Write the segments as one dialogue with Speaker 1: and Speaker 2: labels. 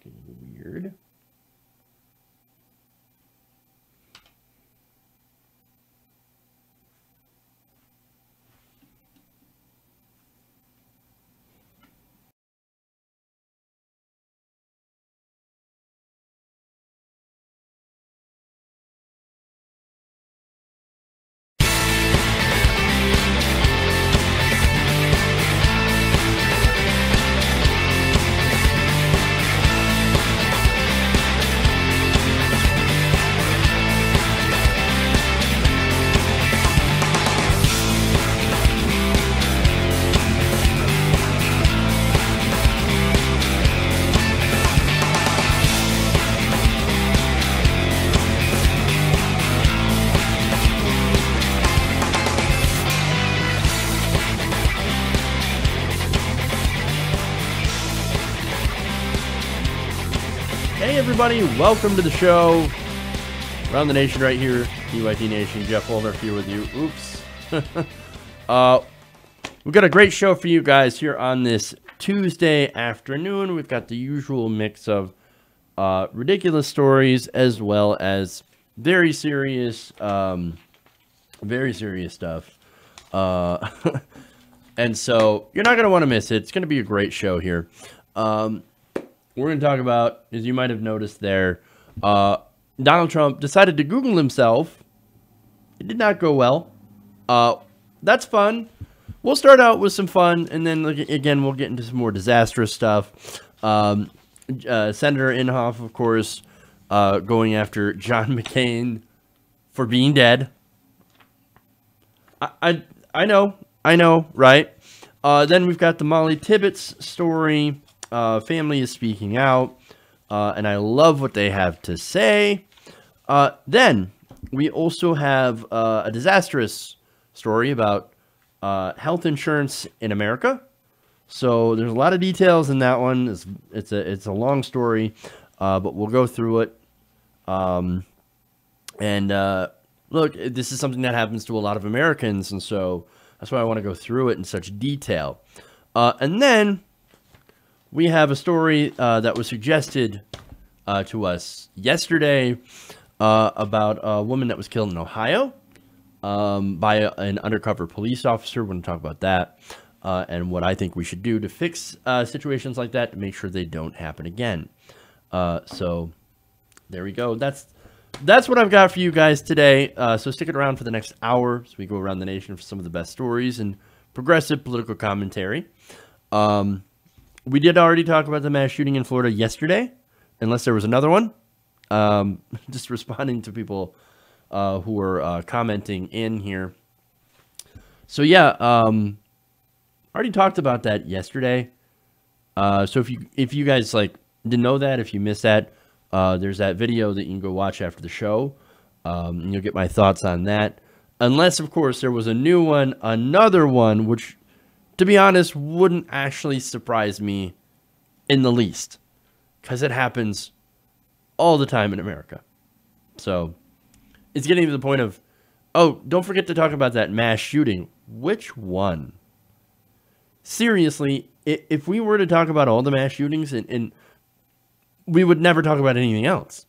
Speaker 1: Fucking weird. Hey everybody, welcome to the show. Around the Nation right here, TYT Nation. Jeff Waldorf here with you. Oops. We've got a great show for you guys here on this Tuesday afternoon. We've got the usual mix of ridiculous stories as well as very serious stuff. And so you're not going to want to miss it. It's going to be a great show here. We're going to talk about, as you might have noticed there, Donald Trump decided to Google himself. It did not go well. That's fun. We'll start out with some fun, and then, again, we'll get into some more disastrous stuff. Senator Inhofe, of course, going after John McCain for being dead. I know, right? Then we've got the Molly Tibbetts story. Family is speaking out, and I love what they have to say. Then we also have a disastrous story about health insurance in America. So there's a lot of details in that one. It's a long story, but we'll go through it. Look, this is something that happens to a lot of Americans, and so that's why I want to go through it in such detail. And then we have a story that was suggested to us yesterday about a woman that was killed in Ohio by an undercover police officer. We're going to talk about that and what I think we should do to fix situations like that to make sure they don't happen again. So there we go. That's what I've got for you guys today. So stick it around for the next hour as we go around the nation for some of the best stories and progressive political commentary. We did already talk about the mass shooting in Florida yesterday, unless there was another one. Just responding to people who were commenting in here. So yeah, already talked about that yesterday. So if you guys didn't know that, if you missed that, there's that video that you can go watch after the show. And you'll get my thoughts on that. Unless, of course, there was a new one, another one, which, to be honest, wouldn't actually surprise me in the least, because it happens all the time in America. So it's getting to the point of, oh, don't forget to talk about that mass shooting. Which one? Seriously, if we were to talk about all the mass shootings, and we would never talk about anything else.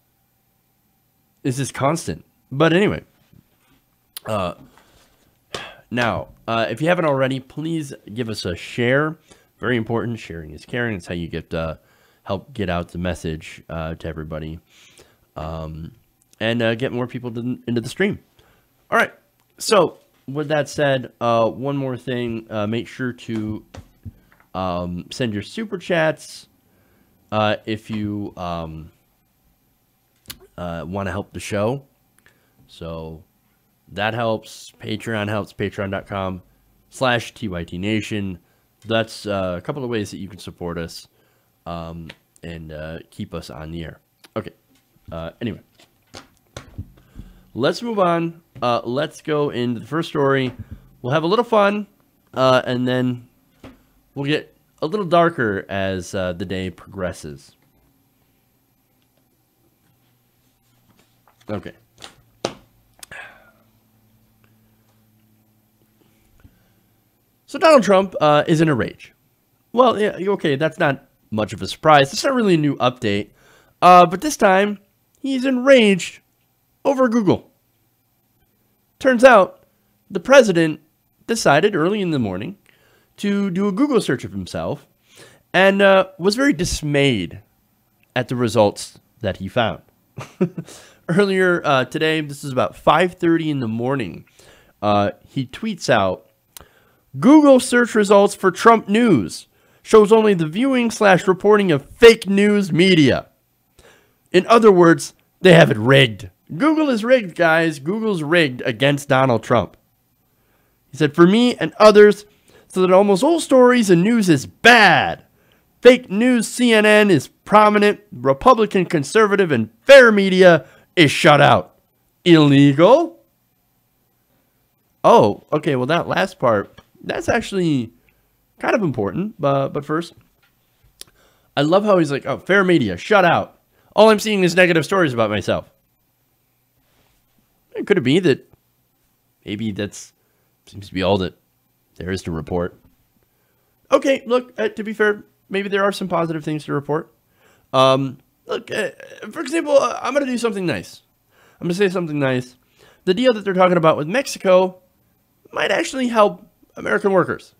Speaker 1: It's just constant. But anyway, now, if you haven't already, please give us a share. Very important. Sharing is caring. It's how you get help get out the message to everybody, and get more people into the stream. All right. So with that said, one more thing. Make sure to send your super chats if you want to help the show. So that helps. Patreon helps. Patreon.com/TYTNation. That's a couple of ways that you can support us and keep us on the air. Okay. Anyway, let's move on. Let's go into the first story. We'll have a little fun, and then we'll get a little darker as the day progresses. Okay. So Donald Trump is in a rage. Well, yeah, okay, that's not much of a surprise. It's not really a new update. But this time, he's enraged over Google. Turns out, the president decided early in the morning to do a Google search of himself and was very dismayed at the results that he found. Earlier today, this is about 5:30 in the morning, he tweets out, Google search results for Trump news shows only the viewing/reporting of fake news media. In other words, they have it rigged. Google is rigged, guys. Google's rigged against Donald Trump. He said, for me and others, so that almost all stories and news is bad. Fake news CNN is prominent, Republican, conservative, and fair media is shut out. Illegal? Oh, okay, well that last part, that's actually kind of important. But first, I love how he's like, oh, fair media, shut out. All I'm seeing is negative stories about myself. Could it be that maybe that's seems to be all that there is to report? Okay, look, to be fair, maybe there are some positive things to report. Look, for example, I'm going to do something nice. I'm going to say something nice. The deal that they're talking about with Mexico might actually help American workers.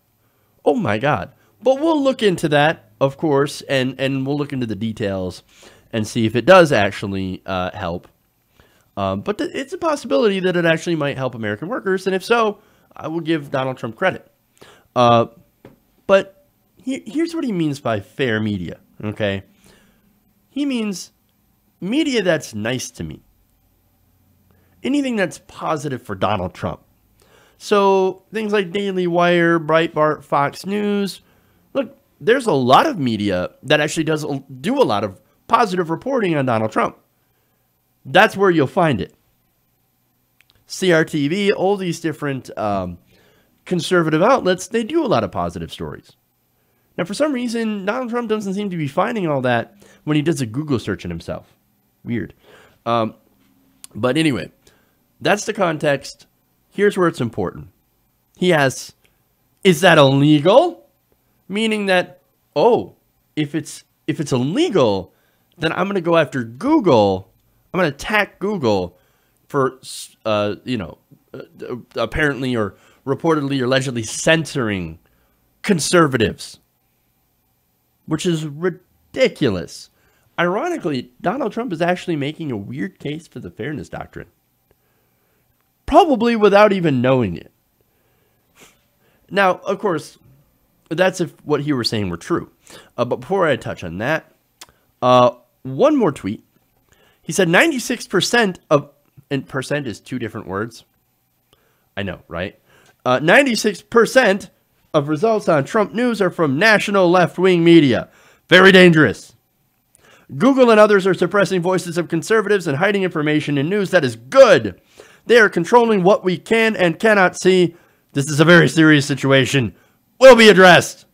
Speaker 1: Oh my God. But we'll look into that, of course, and we'll look into the details and see if it does actually help. But it's a possibility that it actually might help American workers. And if so, I will give Donald Trump credit. But here's what he means by fair media, okay? He means media that's nice to me. Anything that's positive for Donald Trump. So things like Daily Wire, Breitbart, Fox News. Look, there's a lot of media that actually does do a lot of positive reporting on Donald Trump. That's where you'll find it. CRTV, all these different conservative outlets, they do a lot of positive stories. Now, for some reason, Donald Trump doesn't seem to be finding all that when he does a Google search on himself. Weird. But anyway, that's the context. Here's where it's important. He asks, is that illegal? Meaning that, oh, if it's illegal, then I'm going to go after Google. I'm going to attack Google for, apparently or reportedly or allegedly censoring conservatives, which is ridiculous. Ironically, Donald Trump is actually making a weird case for the fairness doctrine, probably without even knowing it. Now, of course, that's if what he was saying were true. But before I touch on that, one more tweet. He said 96% of, and percent is two different words. I know, right? 96% of results on Trump news are from national left-wing media. Very dangerous. Google and others are suppressing voices of conservatives and hiding information in news that is good. They are controlling what we can and cannot see. This is a very serious situation. Will be addressed.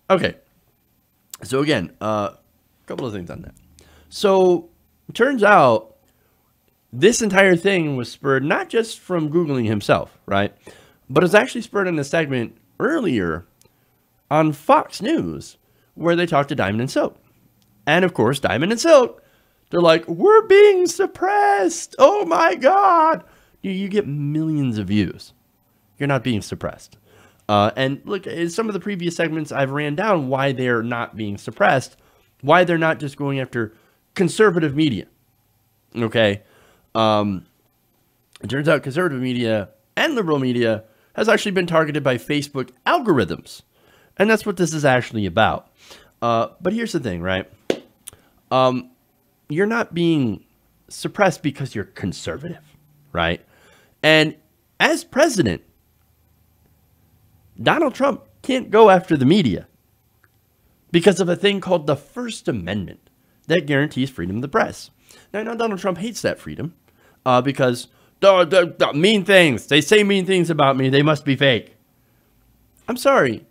Speaker 1: Okay. So again, a couple of things on that. So it turns out this entire thing was spurred not just from Googling himself, right? But it's actually spurred in a segment earlier on Fox News where they talked to Diamond and Silk. And of course, Diamond and Silk, they're like, we're being suppressed. Oh my God. You get millions of views. You're not being suppressed. And look, in some of the previous segments, I've ran down why they're not being suppressed, why they're not just going after conservative media. Okay. It turns out conservative media and liberal media has actually been targeted by Facebook algorithms. And that's what this is actually about. But here's the thing, right? You're not being suppressed because you're conservative, right? And as president, Donald Trump can't go after the media because of a thing called the First Amendment that guarantees freedom of the press. Now, I know Donald Trump hates that freedom because the mean things, they say mean things about me, they must be fake. I'm sorry,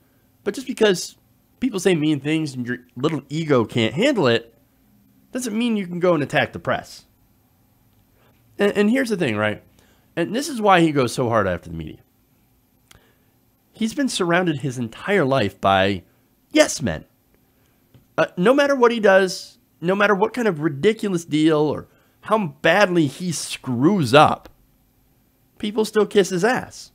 Speaker 1: but just because people say mean things and your little ego can't handle it, doesn't mean you can go and attack the press. And here's the thing, right? And this is why he goes so hard after the media. He's been surrounded his entire life by yes men. No matter what he does, no matter what kind of ridiculous deal or how badly he screws up, people still kiss his ass.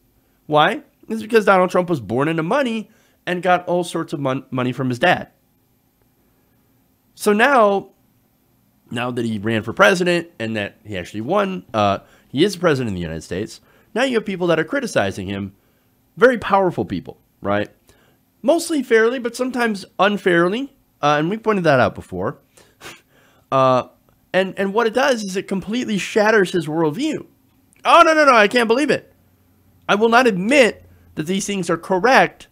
Speaker 1: Why? It's because Donald Trump was born into money and got all sorts of money from his dad. So now that he ran for president and that he actually won, he is president of the United States. Now you have people that are criticizing him, very powerful people, right? Mostly fairly, but sometimes unfairly. And we pointed that out before. And what it does is it completely shatters his worldview. Oh, no, I can't believe it. I will not admit that these things are correct,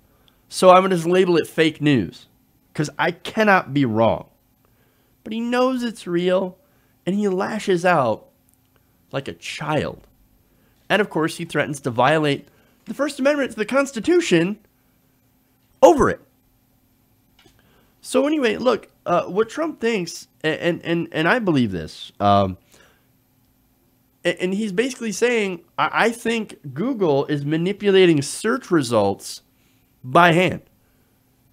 Speaker 1: so I'm going to just label it fake news. Because I cannot be wrong. But he knows it's real, and he lashes out like a child. And of course, he threatens to violate the First Amendment to the Constitution over it. So anyway, look, what Trump thinks, and I believe this, and he's basically saying, I think Google is manipulating search results by hand,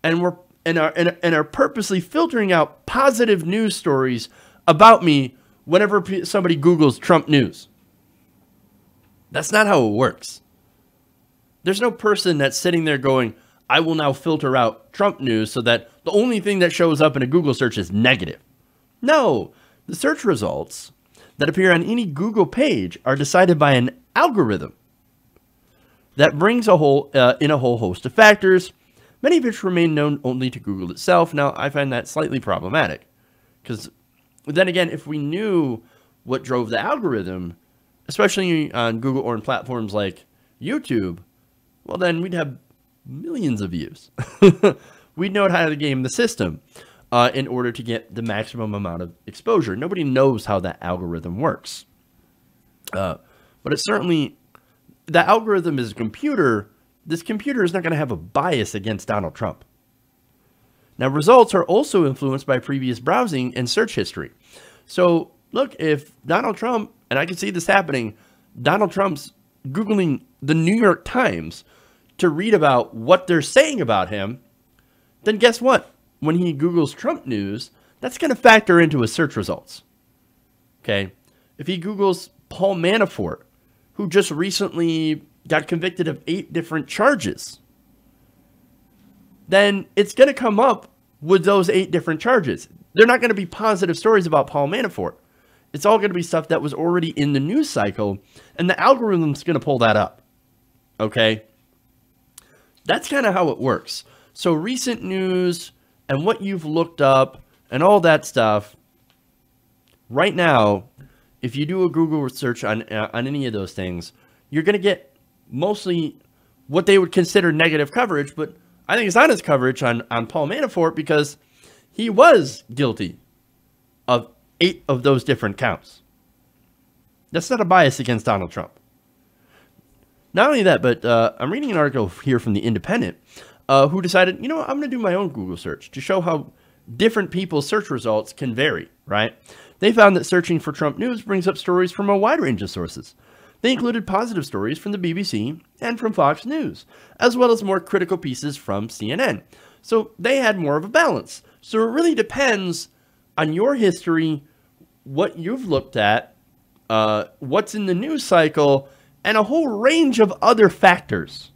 Speaker 1: and are purposely filtering out positive news stories about me whenever somebody Googles Trump news. That's not how it works. There's no person that's sitting there going, I will now filter out Trump news so that the only thing that shows up in a Google search is negative. No, the search results that appear on any Google page are decided by an algorithm that brings in a whole host of factors, many of which remain known only to Google itself. Now, I find that slightly problematic because then again, if we knew what drove the algorithm, especially on Google or on platforms like YouTube, well, then we'd have millions of views. We'd know how to game the system in order to get the maximum amount of exposure. Nobody knows how that algorithm works. But it's certainly, the algorithm is a computer. This computer is not going to have a bias against Donald Trump. Now, results are also influenced by previous browsing and search history. So, look, if Donald Trump, and I can see this happening, Donald Trump's Googling the New York Times to read about what they're saying about him, then guess what? When he Googles Trump news, that's going to factor into his search results. Okay? If he Googles Paul Manafort, who just recently got convicted of 8 different charges, then it's going to come up with those 8 different charges. They're not going to be positive stories about Paul Manafort. It's all going to be stuff that was already in the news cycle, and the algorithm's going to pull that up. Okay? That's kind of how it works. So recent news and what you've looked up and all that stuff, right now, if you do a Google search on any of those things, you're going to get mostly what they would consider negative coverage, but I think it's honest coverage on Paul Manafort because he was guilty of 8 of those different counts. That's not a bias against Donald Trump. Not only that, but I'm reading an article here from The Independent who decided, you know what, I'm going to do my own Google search to show how different people's search results can vary, right? They found that searching for Trump news brings up stories from a wide range of sources. They included positive stories from the BBC and from Fox News, as well as more critical pieces from CNN. So they had more of a balance. So it really depends on your history, what you've looked at, what's in the news cycle, and a whole range of other factors.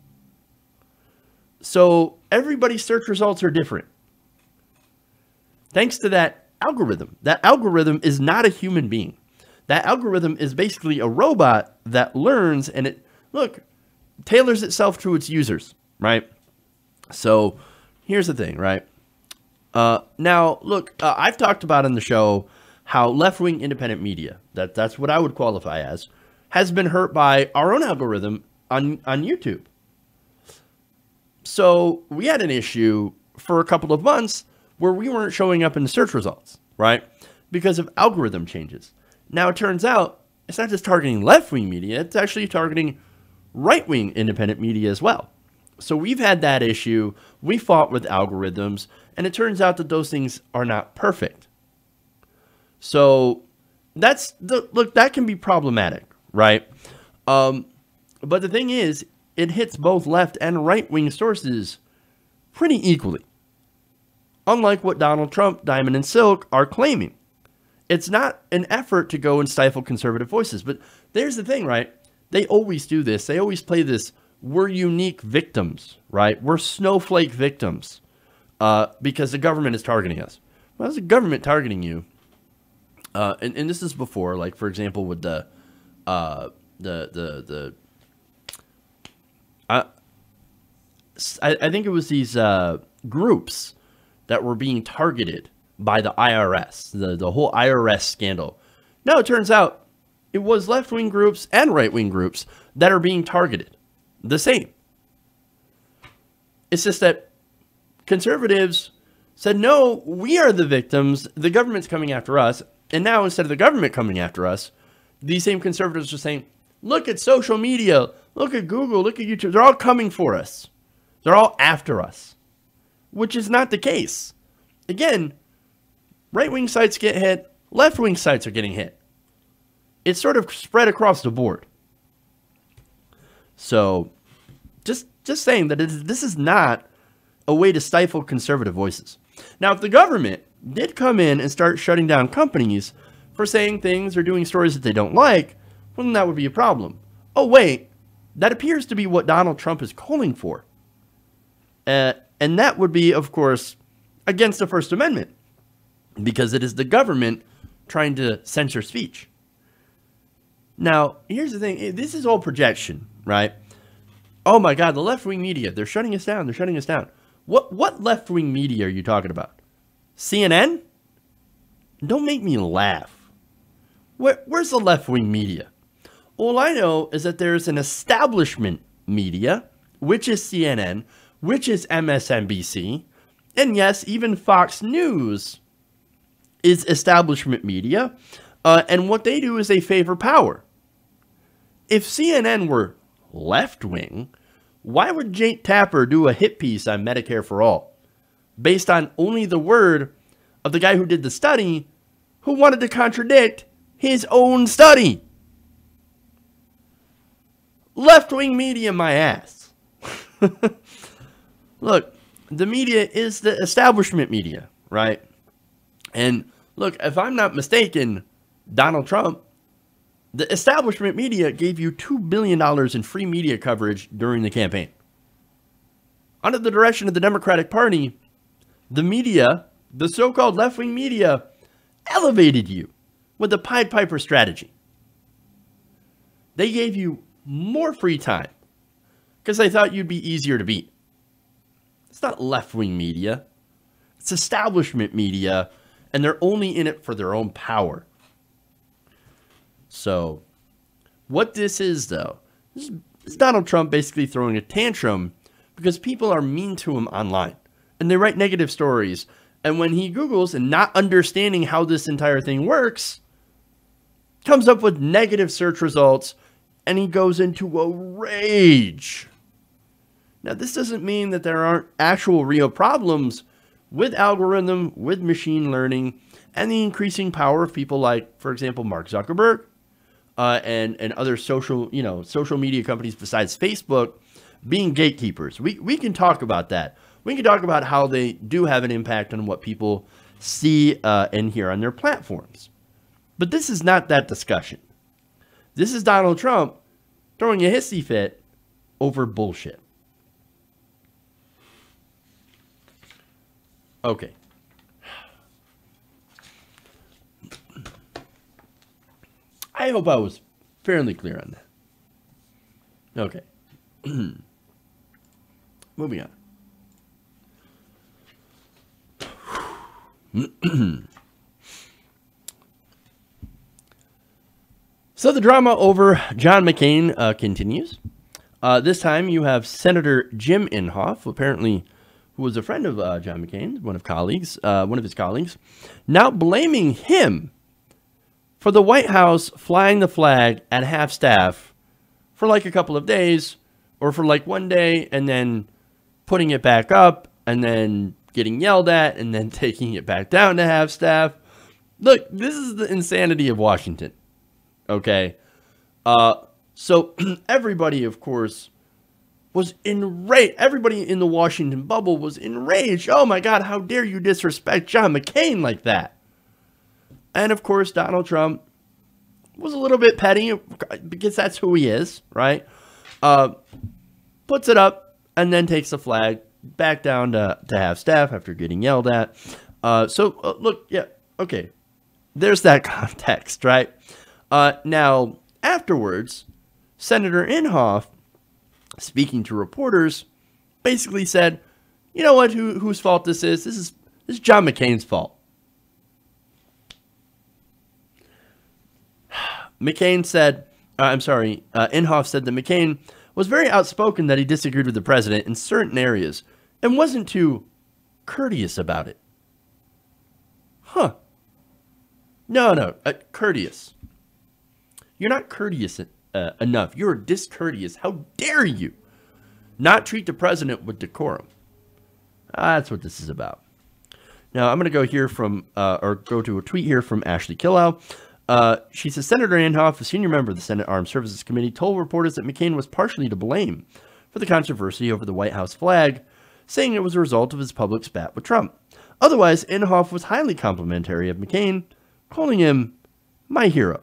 Speaker 1: So everybody's search results are different. Thanks to that algorithm. That algorithm is not a human being. That algorithm is basically a robot that learns and it, tailors itself to its users, right? So here's the thing, right? Now, I've talked about on the show how left-wing independent media, that's what I would qualify as, has been hurt by our own algorithm on YouTube. So we had an issue for a couple of months where we weren't showing up in the search results, right? Because of algorithm changes. Now it turns out it's not just targeting left-wing media, it's actually targeting right-wing independent media as well. So we've had that issue. We fought with algorithms, and it turns out that those things are not perfect. So that can be problematic, right? But the thing is, it hits both left and right-wing sources pretty equally. unlike what Donald Trump, Diamond and Silk are claiming. It's not an effort to go and stifle conservative voices. But there's the thing, right? They always do this. They always play this, we're unique victims, right? We're snowflake victims because the government is targeting us. Well, how's the government targeting you? And this is before, like, for example, with I think it was these groups that were being targeted by the IRS, the whole IRS scandal. Now it turns out it was left-wing groups and right-wing groups that are being targeted. The same. It's just that conservatives said, no, we are the victims. The government's coming after us. And now instead of the government coming after us, these same conservatives are saying, look at social media, look at Google, look at YouTube. They're all coming for us. They're all after us, which is not the case. Again, right-wing sites get hit, left-wing sites are getting hit. It's sort of spread across the board. So, just saying that this is not a way to stifle conservative voices. Now, if the government did come in and start shutting down companies for saying things or doing stories that they don't like, well, then that would be a problem. Oh, wait, that appears to be what Donald Trump is calling for. And that would be, of course, against the First Amendment, because it is the government trying to censor speech. Now, here's the thing. This is all projection, right? Oh, my God, the left-wing media, they're shutting us down. They're shutting us down. What left-wing media are you talking about? CNN? Don't make me laugh. Where's the left-wing media? All I know is that there's an establishment media, which is CNN, which is MSNBC, and yes, even Fox News is establishment media, and what they do is they favor power. If CNN were left-wing, why would Jake Tapper do a hit piece on Medicare for All, based on only the word of the guy who did the study, who wanted to contradict his own study? Left-wing media, my ass. Look, the media is the establishment media, right? And look, if I'm not mistaken, Donald Trump, the establishment media gave you $2 billion in free media coverage during the campaign. Under the direction of the Democratic Party, the media, the so-called left-wing media, elevated you with the Pied Piper strategy. They gave you more free time because they thought you'd be easier to beat. It's not left-wing media. It's establishment media, and they're only in it for their own power. So, what this is, though, this is Donald Trump basically throwing a tantrum because people are mean to him online, and they write negative stories. And when he Googles and not understanding how this entire thing works, comes up with negative search results, and he goes into a rage. Now, this doesn't mean that there aren't actual real problems with algorithm, with machine learning, and the increasing power of people like, for example, Mark Zuckerberg, and other social media companies besides Facebook being gatekeepers. We can talk about that. We can talk about how they do have an impact on what people see and hear on their platforms. But this is not that discussion. This is Donald Trump throwing a hissy fit over bullshit. Okay. I hope I was fairly clear on that. Okay. Moving on. So the drama over John McCain continues. This time you have Senator Jim Inhofe, apparently who was a friend of John McCain, one of his colleagues, now blaming him for the White House flying the flag at half-staff for like a couple of days, or for like one day, and then putting it back up, and then getting yelled at, and then taking it back down to half-staff. Look, this is the insanity of Washington, okay? So everybody, of course, was enraged. Everybody in the Washington bubble was enraged. Oh my God, how dare you disrespect John McCain like that? And of course, Donald Trump was a little bit petty because that's who he is, right? Puts it up and then takes the flag back down to half staff after getting yelled at. Look, yeah, okay. There's that context, right? Now, afterwards, Senator Inhofe, speaking to reporters, basically said, you know what, whose fault this is? This is John McCain's fault. Inhofe said that McCain was very outspoken that he disagreed with the president in certain areas and wasn't too courteous about it. Huh. No, courteous. You're not courteous enough. You're discourteous. How dare you not treat the president with decorum? That's what this is about. Now, I'm going to go here go to a tweet here from Ashley Killow. She says, Senator Inhofe, a senior member of the Senate Armed Services Committee, told reporters that McCain was partially to blame for the controversy over the White House flag, saying it was a result of his public spat with Trump. Otherwise, Inhofe was highly complimentary of McCain, calling him my hero.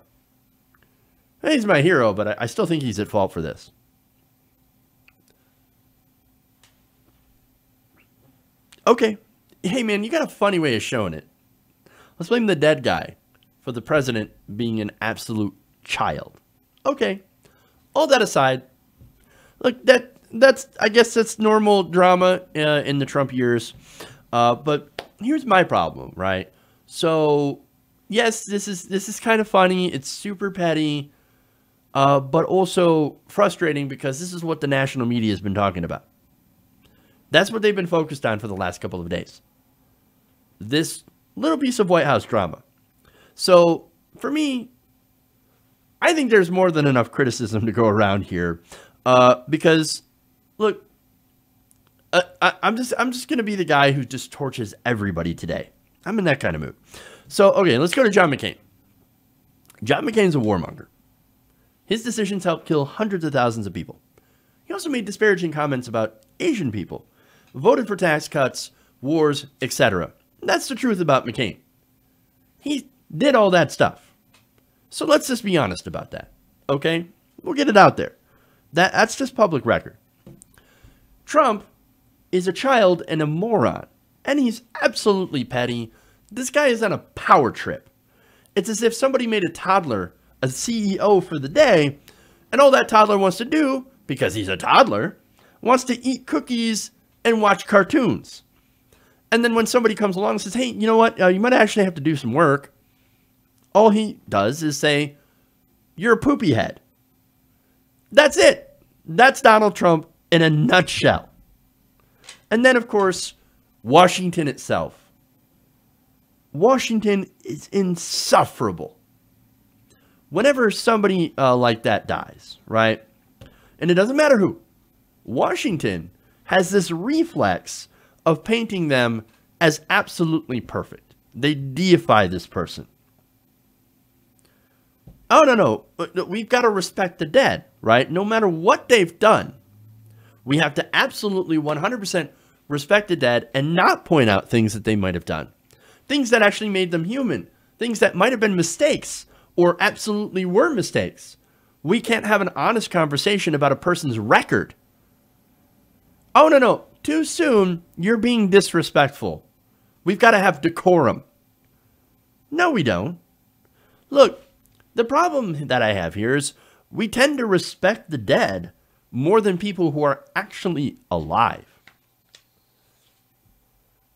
Speaker 1: He's my hero, but I still think he's at fault for this. Okay. Hey, man, you got a funny way of showing it. Let's blame the dead guy for the president being an absolute child. Okay. All that aside, look, I guess that's normal drama in the Trump years. But here's my problem, right? So, yes, this is kind of funny. It's super petty, but also frustrating because this is what the national media has been talking about. That's what they've been focused on for the last couple of days. This little piece of White House drama. So, for me, I think there's more than enough criticism to go around here, because, look, I'm just going to be the guy who just torches everybody today. I'm in that kind of mood. So, okay, let's go to John McCain. John McCain's a warmonger. His decisions helped kill hundreds of thousands of people. He also made disparaging comments about Asian people, voted for tax cuts, wars, etc. That's the truth about McCain. He did all that stuff. So let's just be honest about that, okay? We'll get it out there. That's just public record. Trump is a child and a moron, and he's absolutely petty. This guy is on a power trip. It's as if somebody made a toddler a CEO for the day, and all that toddler wants to do, because he's a toddler, wants to eat cookies and watch cartoons. And then when somebody comes along and says, hey, you know what, you might actually have to do some work, all he does is say, you're a poopy head. That's it. That's Donald Trump in a nutshell. And then, of course, Washington itself. Washington is insufferable. Whenever somebody like that dies, right? And it doesn't matter who. Washington has this reflex of painting them as absolutely perfect. They deify this person. Oh, no. We've got to respect the dead, right? No matter what they've done, we have to absolutely 100% respect the dead and not point out things that they might have done. Things that actually made them human. Things that might have been mistakes or absolutely were mistakes. We can't have an honest conversation about a person's record. Oh, no. Too soon, you're being disrespectful. We've got to have decorum. No, we don't. Look, the problem that I have here is we tend to respect the dead more than people who are actually alive.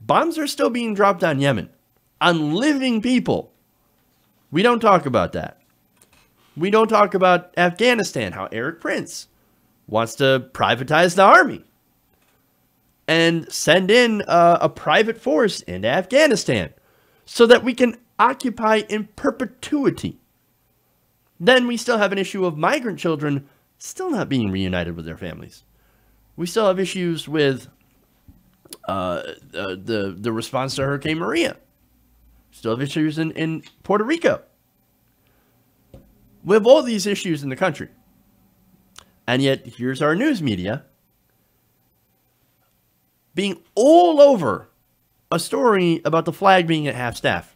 Speaker 1: Bombs are still being dropped on Yemen, on living people. We don't talk about that. We don't talk about Afghanistan, how Eric Prince wants to privatize the army and send in a private force into Afghanistan so that we can occupy in perpetuity. Then we still have an issue of migrant children still not being reunited with their families. We still have issues with the response to Hurricane Maria. Still have issues in Puerto Rico. We have all these issues in the country. And yet, here's our news media being all over a story about the flag being at half staff.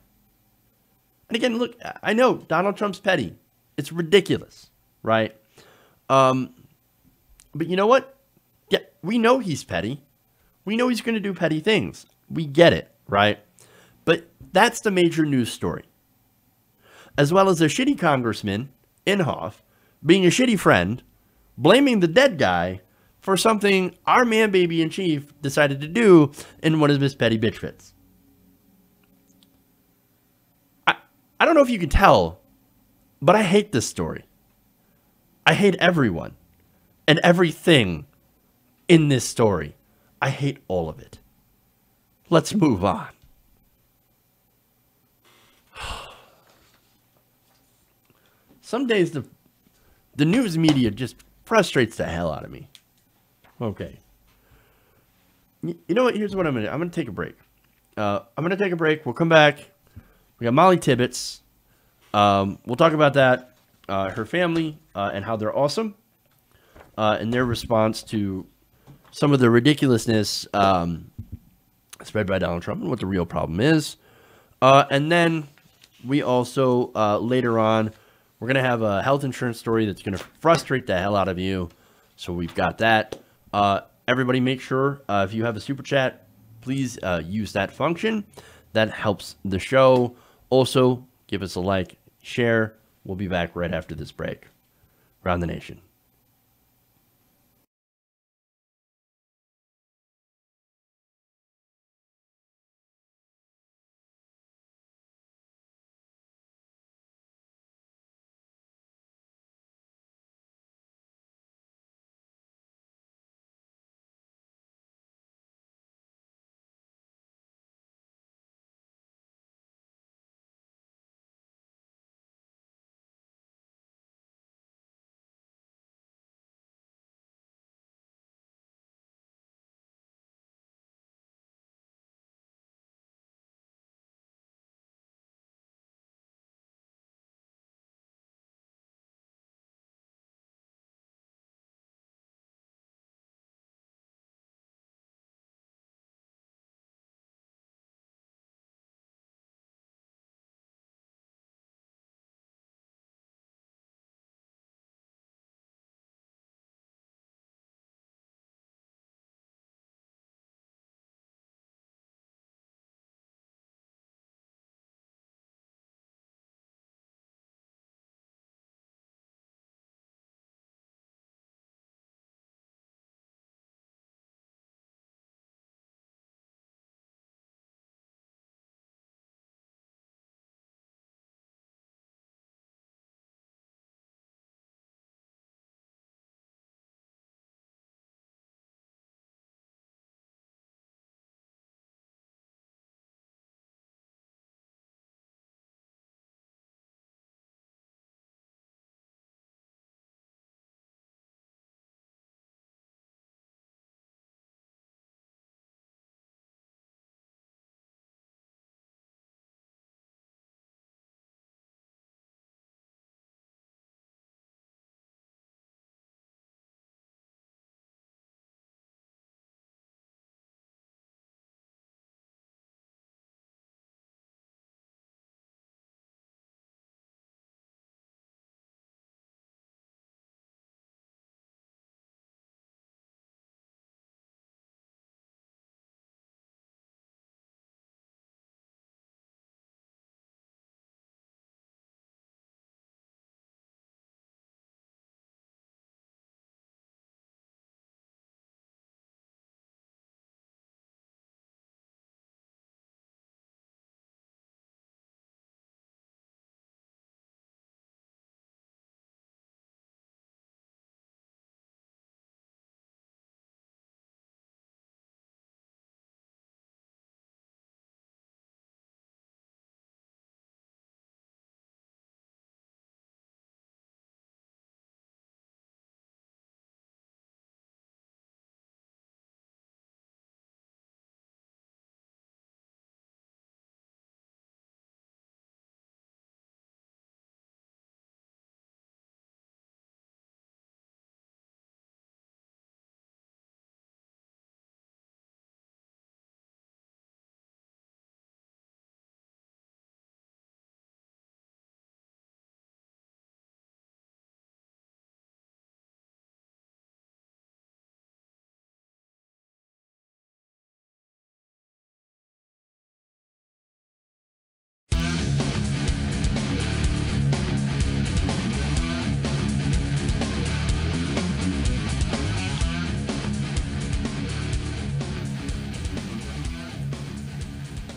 Speaker 1: And again, look, I know Donald Trump's petty. It's ridiculous, right? But you know what? Yeah, we know he's petty. We know he's going to do petty things. We get it, right? But that's the major news story. As well as a shitty congressman, Inhofe, being a shitty friend, blaming the dead guy for something our man baby in chief decided to do in one of his petty bitch fits. I don't know if you can tell, but I hate this story. I hate everyone and everything in this story. I hate all of it. Let's move on. Some days the news media just frustrates the hell out of me. Okay. You know what? Here's what I'm going to do. I'm going to take a break. We'll come back. We got Molly Tibbetts. We'll talk about that, her family, and how they're awesome, and their response to some of the ridiculousness spread by Donald Trump and what the real problem is. And then we also, later on, we're going to have a health insurance story that's going to frustrate the hell out of you. So we've got that. Everybody make sure, if you have a super chat, please use that function. That helps the show. Also, give us a like, share. We'll be back right after this break. Around the nation.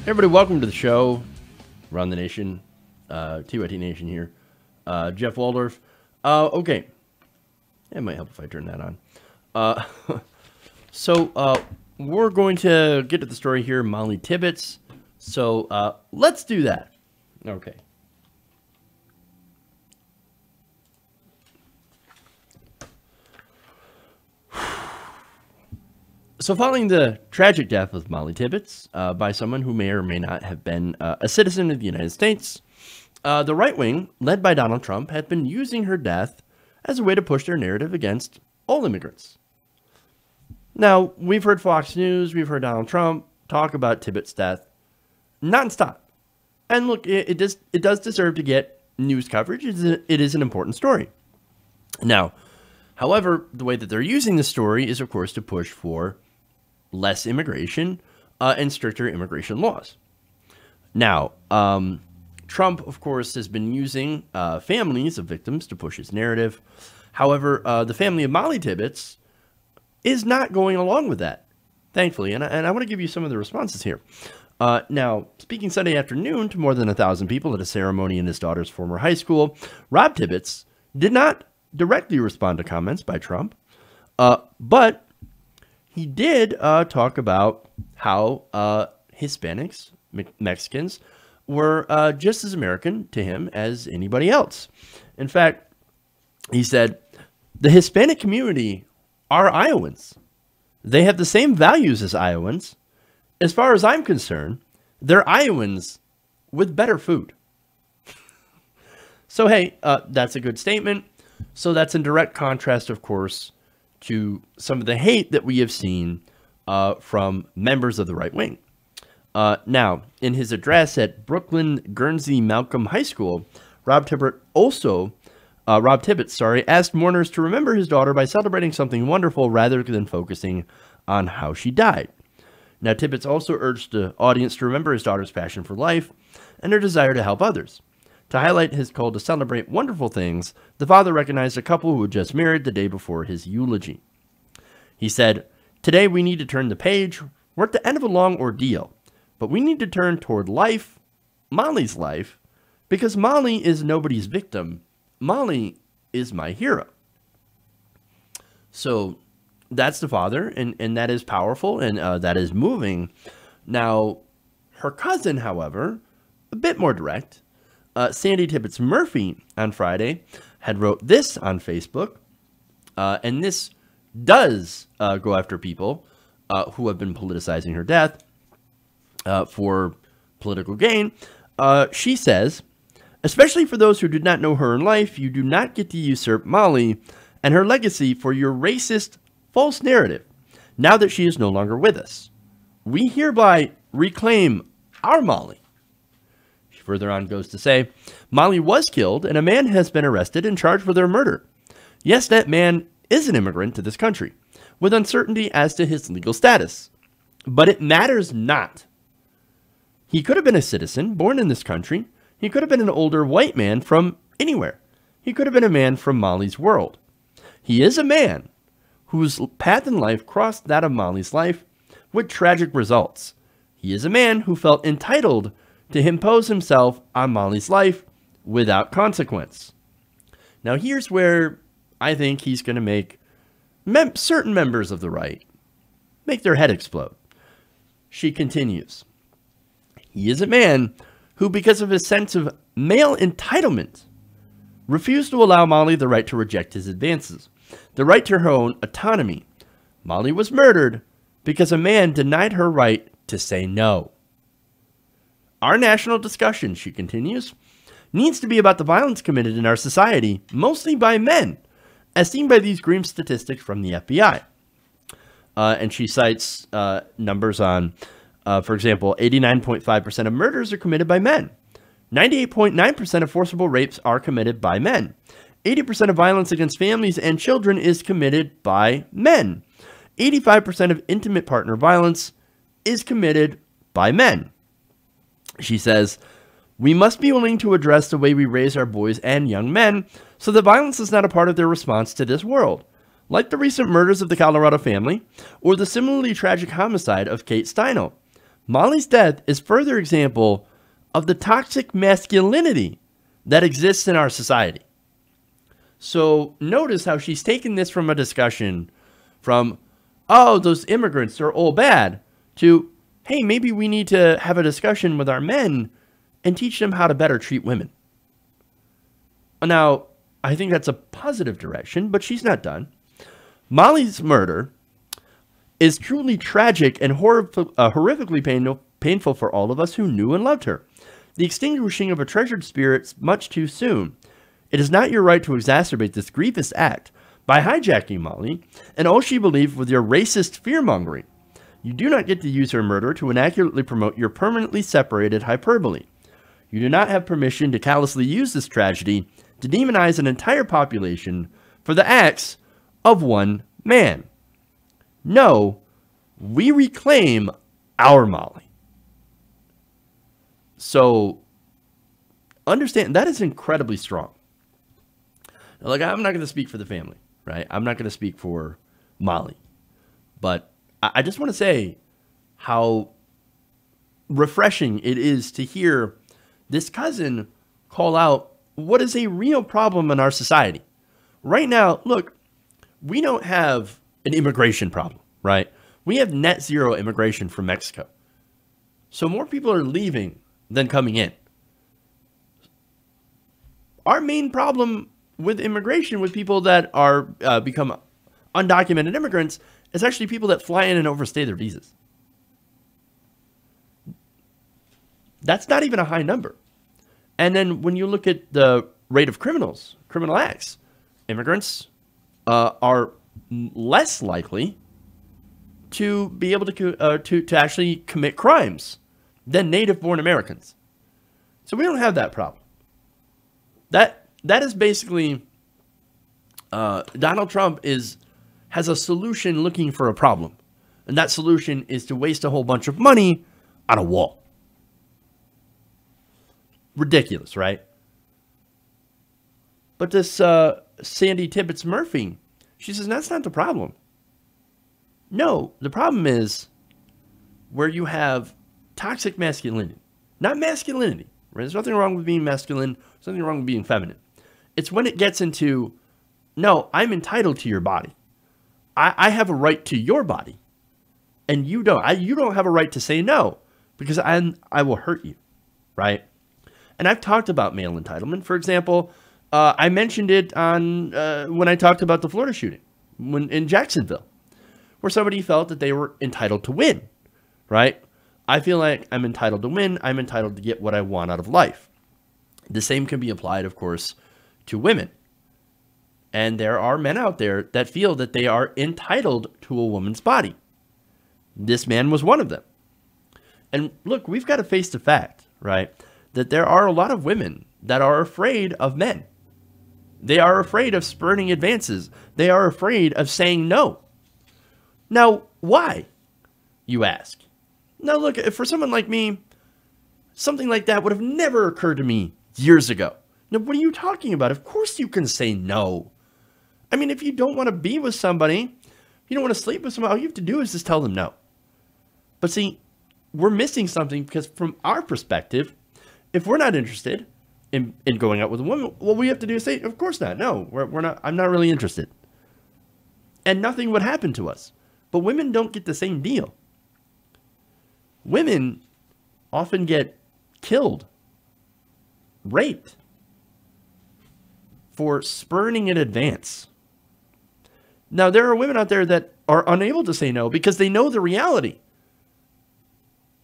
Speaker 1: Everybody, welcome to the show. Around the nation, TYT Nation here. Jeff Waldorf. Okay. It might help if I turn that on. So we're going to get to the story here, Molly Tibbetts. So let's do that. Okay. So following the tragic death of Molly Tibbetts by someone who may or may not have been a citizen of the United States, the right wing, led by Donald Trump, had been using her death as a way to push their narrative against all immigrants. Now, we've heard Fox News, we've heard Donald Trump talk about Tibbetts' death nonstop. And look, it does deserve to get news coverage. It is an important story. Now, however, the way that they're using the story is, of course, to push for less immigration and stricter immigration laws. Now, Trump, of course, has been using families of victims to push his narrative. However, the family of Molly Tibbetts is not going along with that, thankfully. And I want to give you some of the responses here. Now, speaking Sunday afternoon to more than 1,000 people at a ceremony in his daughter's former high school, Rob Tibbetts did not directly respond to comments by Trump, but he did talk about how Hispanics, Mexicans, were just as American to him as anybody else. In fact, he said, the Hispanic community are Iowans. They have the same values as Iowans. As far as I'm concerned, they're Iowans with better food. So, hey, that's a good statement. So that's in direct contrast, of course, to some of the hate that we have seen from members of the right wing. Now, in his address at Brooklyn Guernsey Malcolm High School, Rob Tibbetts asked mourners to remember his daughter by celebrating something wonderful rather than focusing on how she died. Now, Tibbetts also urged the audience to remember his daughter's passion for life and her desire to help others. To highlight his call to celebrate wonderful things, the father recognized a couple who had just married the day before his eulogy. He said, "Today we need to turn the page. We're at the end of a long ordeal, but we need to turn toward life, Molly's life, because Molly is nobody's victim. Molly is my hero." So that's the father, and that is powerful, and that is moving. Now, her cousin, however, a bit more direct, Sandy Tibbetts Murphy on Friday had wrote this on Facebook, and this does go after people who have been politicizing her death for political gain. She says, "Especially for those who did not know her in life, you do not get to usurp Molly and her legacy for your racist, false narrative now that she is no longer with us. We hereby reclaim our Molly." Further on goes to say, "Molly was killed and a man has been arrested and charged with her murder. Yes, that man is an immigrant to this country, with uncertainty as to his legal status. But it matters not. He could have been a citizen born in this country. He could have been an older white man from anywhere. He could have been a man from Molly's world. He is a man whose path in life crossed that of Molly's life with tragic results. He is a man who felt entitled to impose himself on Molly's life without consequence." Now, here's where I think he's going to make certain members of the right make their head explode. She continues, "He is a man who, because of his sense of male entitlement, refused to allow Molly the right to reject his advances, the right to her own autonomy. Molly was murdered because a man denied her right to say no. Our national discussion," she continues, "needs to be about the violence committed in our society, mostly by men, as seen by these grim statistics from the FBI." And she cites numbers on, for example, 89.5% of murders are committed by men. 98.9% of forcible rapes are committed by men. 80% of violence against families and children is committed by men. 85% of intimate partner violence is committed by men. She says, "We must be willing to address the way we raise our boys and young men so that violence is not a part of their response to this world, like the recent murders of the Colorado family or the similarly tragic homicide of Kate Steino. Molly's death is further example of the toxic masculinity that exists in our society. So notice how she's taken this from a discussion from, oh, those immigrants are all bad, to, hey, maybe we need to have a discussion with our men and teach them how to better treat women. Now, I think that's a positive direction, but she's not done. Molly's murder is truly tragic and horrifically painful for all of us who knew and loved her. The extinguishing of a treasured spirit much too soon. It is not your right to exacerbate this grievous act by hijacking Molly and all she believed with your racist fear-mongering. You do not get to use her murder to inaccurately promote your permanently separated hyperbole. You do not have permission to callously use this tragedy to demonize an entire population for the acts of one man. No, we reclaim our Molly. So, understand, that is incredibly strong. Now, like, I'm not going to speak for the family, right? I'm not going to speak for Molly. But I just want to say how refreshing it is to hear this cousin call out what is a real problem in our society. Right now, look, we don't have an immigration problem, right? We have net zero immigration from Mexico. So more people are leaving than coming in. Our main problem with immigration, with people that are become undocumented immigrants, is actually people that fly in and overstay their visas. That's not even a high number. And then when you look at the rate of criminal acts, immigrants are less likely to be able to actually commit crimes than native-born Americans. So we don't have that problem. That is basically Donald Trump has a solution looking for a problem, and that solution is to waste a whole bunch of money on a wall. Ridiculous, right? But this Sandy Tibbetts Murphy, she says that's not the problem. No, the problem is where you have toxic masculinity. Not masculinity, right? There's nothing wrong with being masculine. There's nothing wrong with being feminine. It's when it gets into, no, I'm entitled to your body. I have a right to your body. And you don't. You don't have a right to say no, because I will hurt you, right? And I've talked about male entitlement. For example, I mentioned it on when I talked about the Florida shooting in Jacksonville, where somebody felt that they were entitled to win, right? I feel like I'm entitled to win. I'm entitled to get what I want out of life. The same can be applied, of course, to women. And there are men out there that feel that they are entitled to a woman's body. This man was one of them. And look, we've got to face the fact, right, that there are a lot of women that are afraid of men. They are afraid of spurning advances. They are afraid of saying no. Now, why, you ask? Now, look, for someone like me, something like that would have never occurred to me years ago. Now, what are you talking about? Of course you can say no. I mean, if you don't want to be with somebody, you don't want to sleep with somebody, all you have to do is just tell them no. But see, we're missing something, because from our perspective, if we're not interested in going out with a woman, what we have to do is say, of course not. No, we're not. I'm not really interested. And nothing would happen to us. But women don't get the same deal. Women often get killed, raped, for spurning in advance. Now, there are women out there that are unable to say no because they know the reality.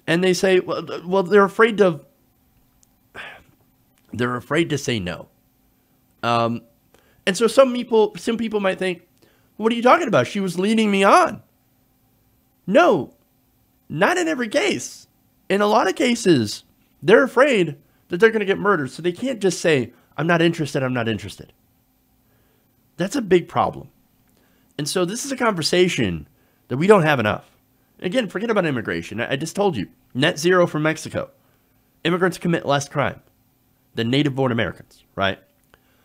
Speaker 1: And they say, well, they're afraid to say no. And so some people might think, what are you talking about? She was leading me on. No, not in every case. In a lot of cases, they're afraid that they're going to get murdered. So they can't just say, I'm not interested, I'm not interested. That's a big problem. And so this is a conversation that we don't have enough. Again, forget about immigration. I just told you, net zero from Mexico. Immigrants commit less crime than native-born Americans, right?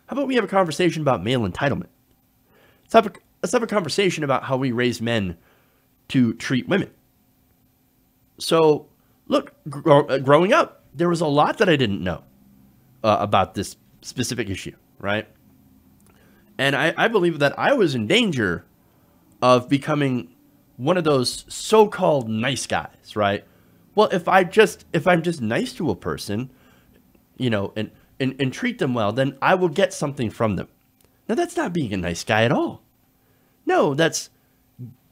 Speaker 1: How about we have a conversation about male entitlement? Let's have a conversation about how we raise men to treat women. So look, growing up, there was a lot that I didn't know about this specific issue, right? And I believe that I was in danger of becoming one of those so-called nice guys, right? Well, if I'm just nice to a person, and treat them well, then I will get something from them. Now, that's not being a nice guy at all. No, that's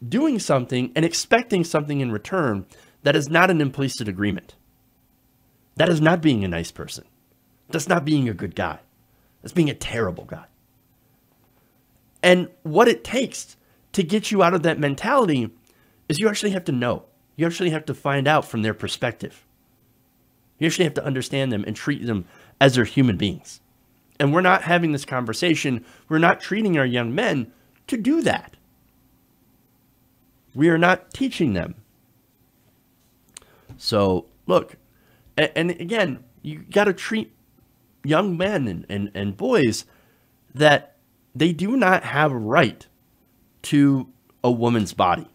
Speaker 1: doing something and expecting something in return that is not an implicit agreement. That is not being a nice person. That's not being a good guy. That's being a terrible guy. And what it takes to get you out of that mentality is you actually have to know. You actually have to find out from their perspective. You actually have to understand them and treat them as they're human beings. And we're not having this conversation. We're not treating our young men to do that. We are not teaching them. So, look, and again, you got to treat young men and boys that they do not have a right to a woman's body.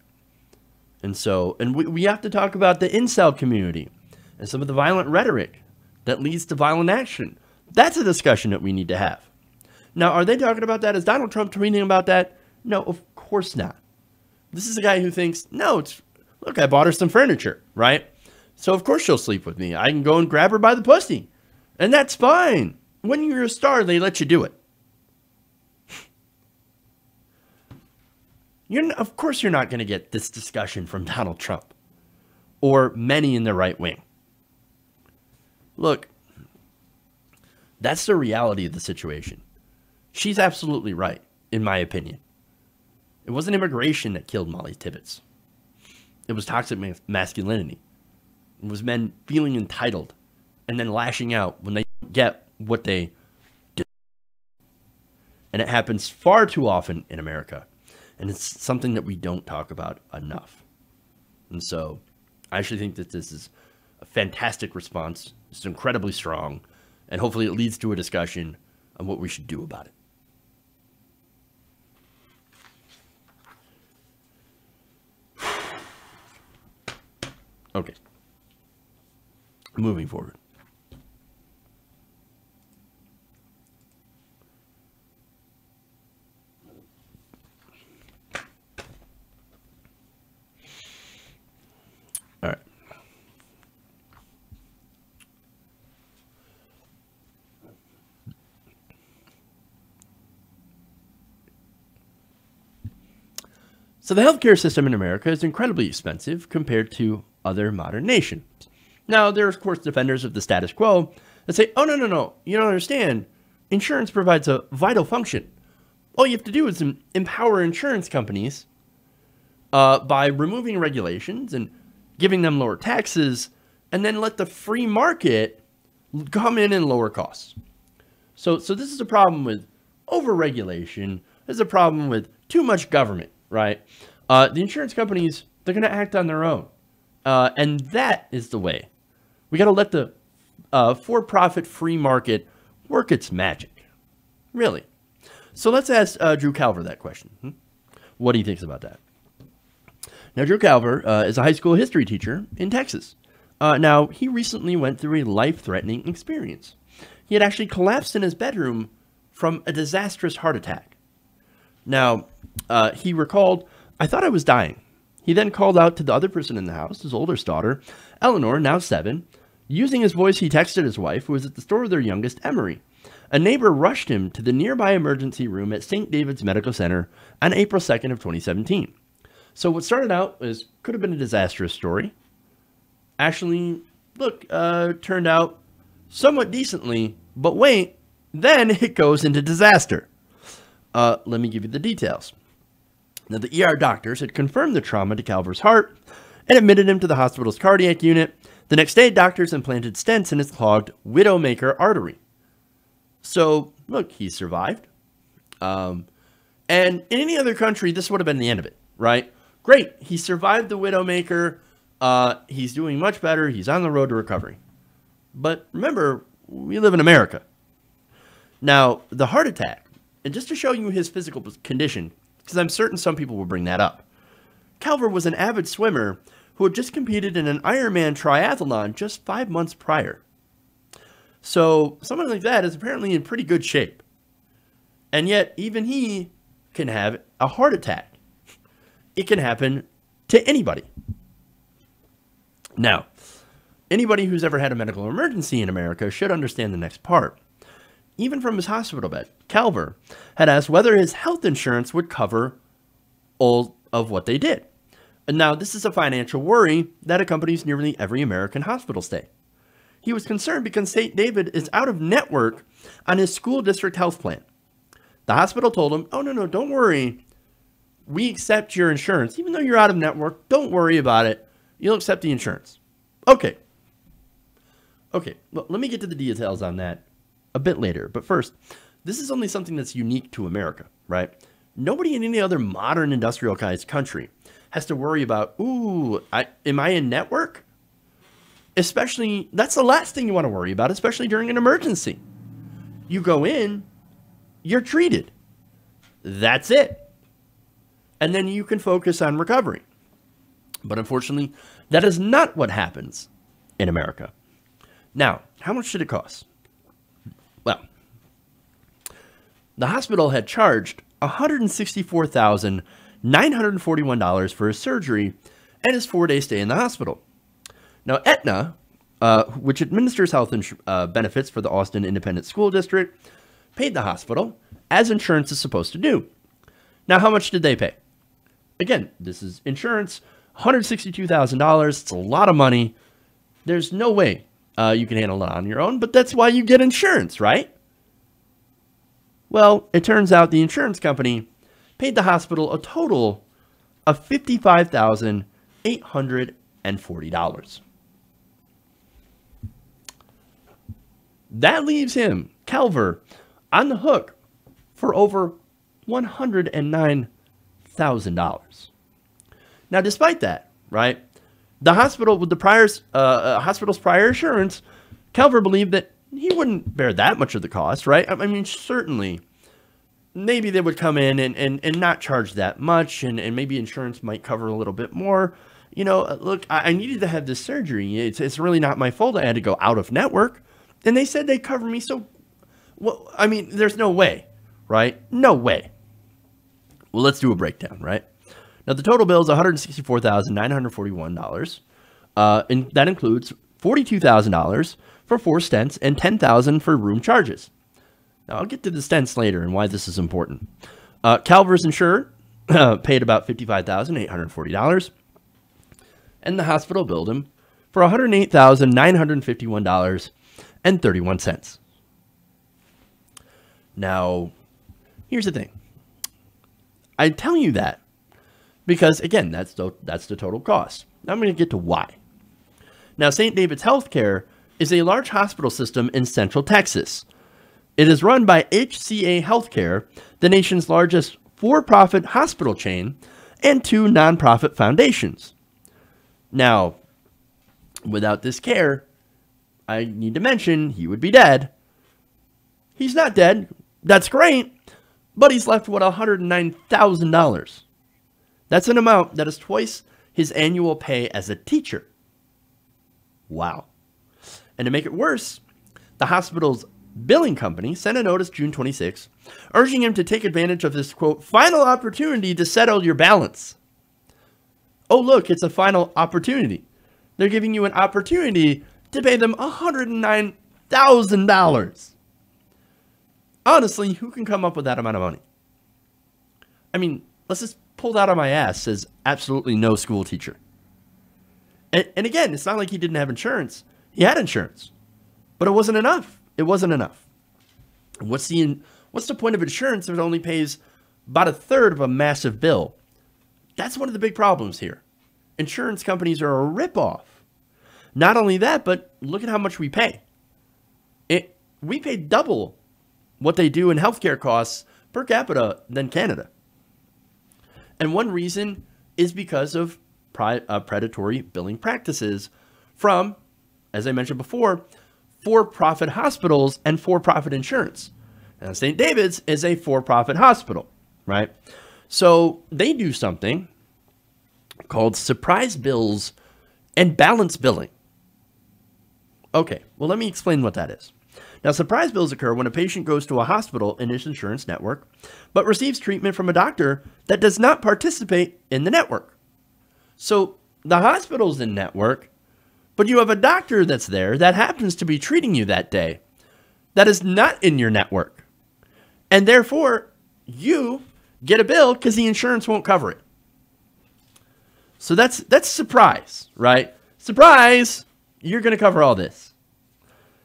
Speaker 1: And we have to talk about the incel community and some of the violent rhetoric that leads to violent action. That's a discussion that we need to have. Now, are they talking about that? Is Donald Trump tweeting about that? No, of course not. This is a guy who thinks, no, look, I bought her some furniture, right? So of course she'll sleep with me. I can go and grab her by the pussy. And that's fine. When you're a star, they let you do it. Of course you're not going to get this discussion from Donald Trump or many in the right wing. Look, that's the reality of the situation. She's absolutely right, in my opinion. It wasn't immigration that killed Molly Tibbetts. It was toxic masculinity. It was men feeling entitled and then lashing out when they get what they do. And it happens far too often in America. And it's something that we don't talk about enough. And so I actually think that this is a fantastic response. It's incredibly strong. And hopefully it leads to a discussion on what we should do about it. Okay. Moving forward. All right. So the healthcare system in America is incredibly expensive compared to other modern nations. Now, there are, of course, defenders of the status quo that say, oh, no, you don't understand. Insurance provides a vital function. All you have to do is empower insurance companies by removing regulations and giving them lower taxes, and then let the free market come in and lower costs. So this is a problem with over-regulation. This is a problem with too much government, right? The insurance companies, they're going to act on their own. And that is the way. We got to let the for-profit free market work its magic. Really. So let's ask Drew Calver that question. What he thinks about that. Now, Drew Calver is a high school history teacher in Texas. Now, he recently went through a life-threatening experience. He had actually collapsed in his bedroom from a disastrous heart attack. Now, he recalled, I thought I was dying. He then called out to the other person in the house, his oldest daughter, Eleanor, now 7. Using his voice, he texted his wife, who was at the store with their youngest, Emery. A neighbor rushed him to the nearby emergency room at St. David's Medical Center on April 2nd of 2017. So what started out as could have been a disastrous story, actually, look, turned out somewhat decently, but wait, then it goes into disaster. Let me give you the details. Now, the ER doctors had confirmed the trauma to Calver's heart and admitted him to the hospital's cardiac unit. The next day, doctors implanted stents in his clogged widowmaker artery. So, look, he survived. And in any other country, this would have been the end of it, right? Great, he survived the widowmaker. He's doing much better. He's on the road to recovery. But remember, we live in America. Now, the heart attack, and just to show you his physical condition, because I'm certain some people will bring that up. Calver was an avid swimmer who had just competed in an Ironman triathlon just 5 months prior. So someone like that is apparently in pretty good shape. And yet even he can have a heart attack. It can happen to anybody. Now, anybody who's ever had a medical emergency in America should understand the next part. Even from his hospital bed, Calver had asked whether his health insurance would cover all of what they did. And now, this is a financial worry that accompanies nearly every American hospital stay. He was concerned because St. David is out of network on his school district health plan. The hospital told him, oh, no, don't worry. We accept your insurance. Even though you're out of network, don't worry about it. You'll accept the insurance. Okay, well, let me get to the details on that a bit later. But first, this is only something that's unique to America, right? Nobody in any other modern industrialized country has to worry about, am I in network? Especially, that's the last thing you want to worry about, especially during an emergency. You go in, you're treated. That's it. And then you can focus on recovery. But unfortunately, that is not what happens in America. Now, how much did it cost? Well, the hospital had charged $164,941 for his surgery and his 4-day stay in the hospital. Now, Aetna, which administers health benefits for the Austin Independent School District, paid the hospital, as insurance is supposed to do. Now, how much did they pay? Again, this is insurance, $162,000. It's a lot of money. There's no way you can handle it on your own, but that's why you get insurance, right? Well, it turns out the insurance company paid the hospital a total of $55,840. That leaves him, Calver, on the hook for over $109,000. Now, despite that, right, the hospital with the hospital's prior insurance, Calver believed that he wouldn't bear that much of the cost, right? I mean, certainly, maybe they would come in and not charge that much, and maybe insurance might cover a little bit more. You know, look, I needed to have this surgery. It's really not my fault. I had to go out of network. And they said they'd cover me, so, well, I mean, there's no way, right? No way. Well, let's do a breakdown, right? Now, the total bill is $164,941, and that includes $42,000 for 4 stents and $10,000 for room charges. Now, I'll get to the stents later and why this is important. Calver's insured paid about $55,840, and the hospital billed him for $108,951.31. Now, here's the thing. I tell you that because, again, that's the total cost. Now I'm going to get to why. Now, St. David's Healthcare is a large hospital system in Central Texas. It is run by HCA Healthcare, the nation's largest for-profit hospital chain, and 2 nonprofit foundations. Now, without this care, I need to mention he would be dead. He's not dead. That's great. But he's left, what, $109,000. That's an amount that is twice his annual pay as a teacher. Wow. And to make it worse, the hospital's billing company sent a notice June 26, urging him to take advantage of this, quote, final opportunity to settle your balance. Oh, look, it's a final opportunity. They're giving you an opportunity to pay them $109,000. Honestly, who can come up with that amount of money? I mean, let's just pull that out of my ass, says absolutely no school teacher. And again, it's not like he didn't have insurance. He had insurance, but it wasn't enough. It wasn't enough. What's the point of insurance if it only pays about 1/3 of a massive bill? That's one of the big problems here. Insurance companies are a ripoff. Not only that, but look at how much we pay. We pay double what they do in healthcare costs per capita than Canada. And one reason is because of predatory billing practices from, as I mentioned before, for-profit hospitals and for-profit insurance. Now, St. David's is a for-profit hospital, right? So they do something called surprise bills and balance billing. Okay, well, let me explain what that is. Now, surprise bills occur when a patient goes to a hospital in his insurance network, but receives treatment from a doctor that does not participate in the network. So the hospital's in network, but you have a doctor that's there that happens to be treating you that day that is not in your network. And therefore, you get a bill because the insurance won't cover it. So that's surprise, right? Surprise! You're going to cover all this.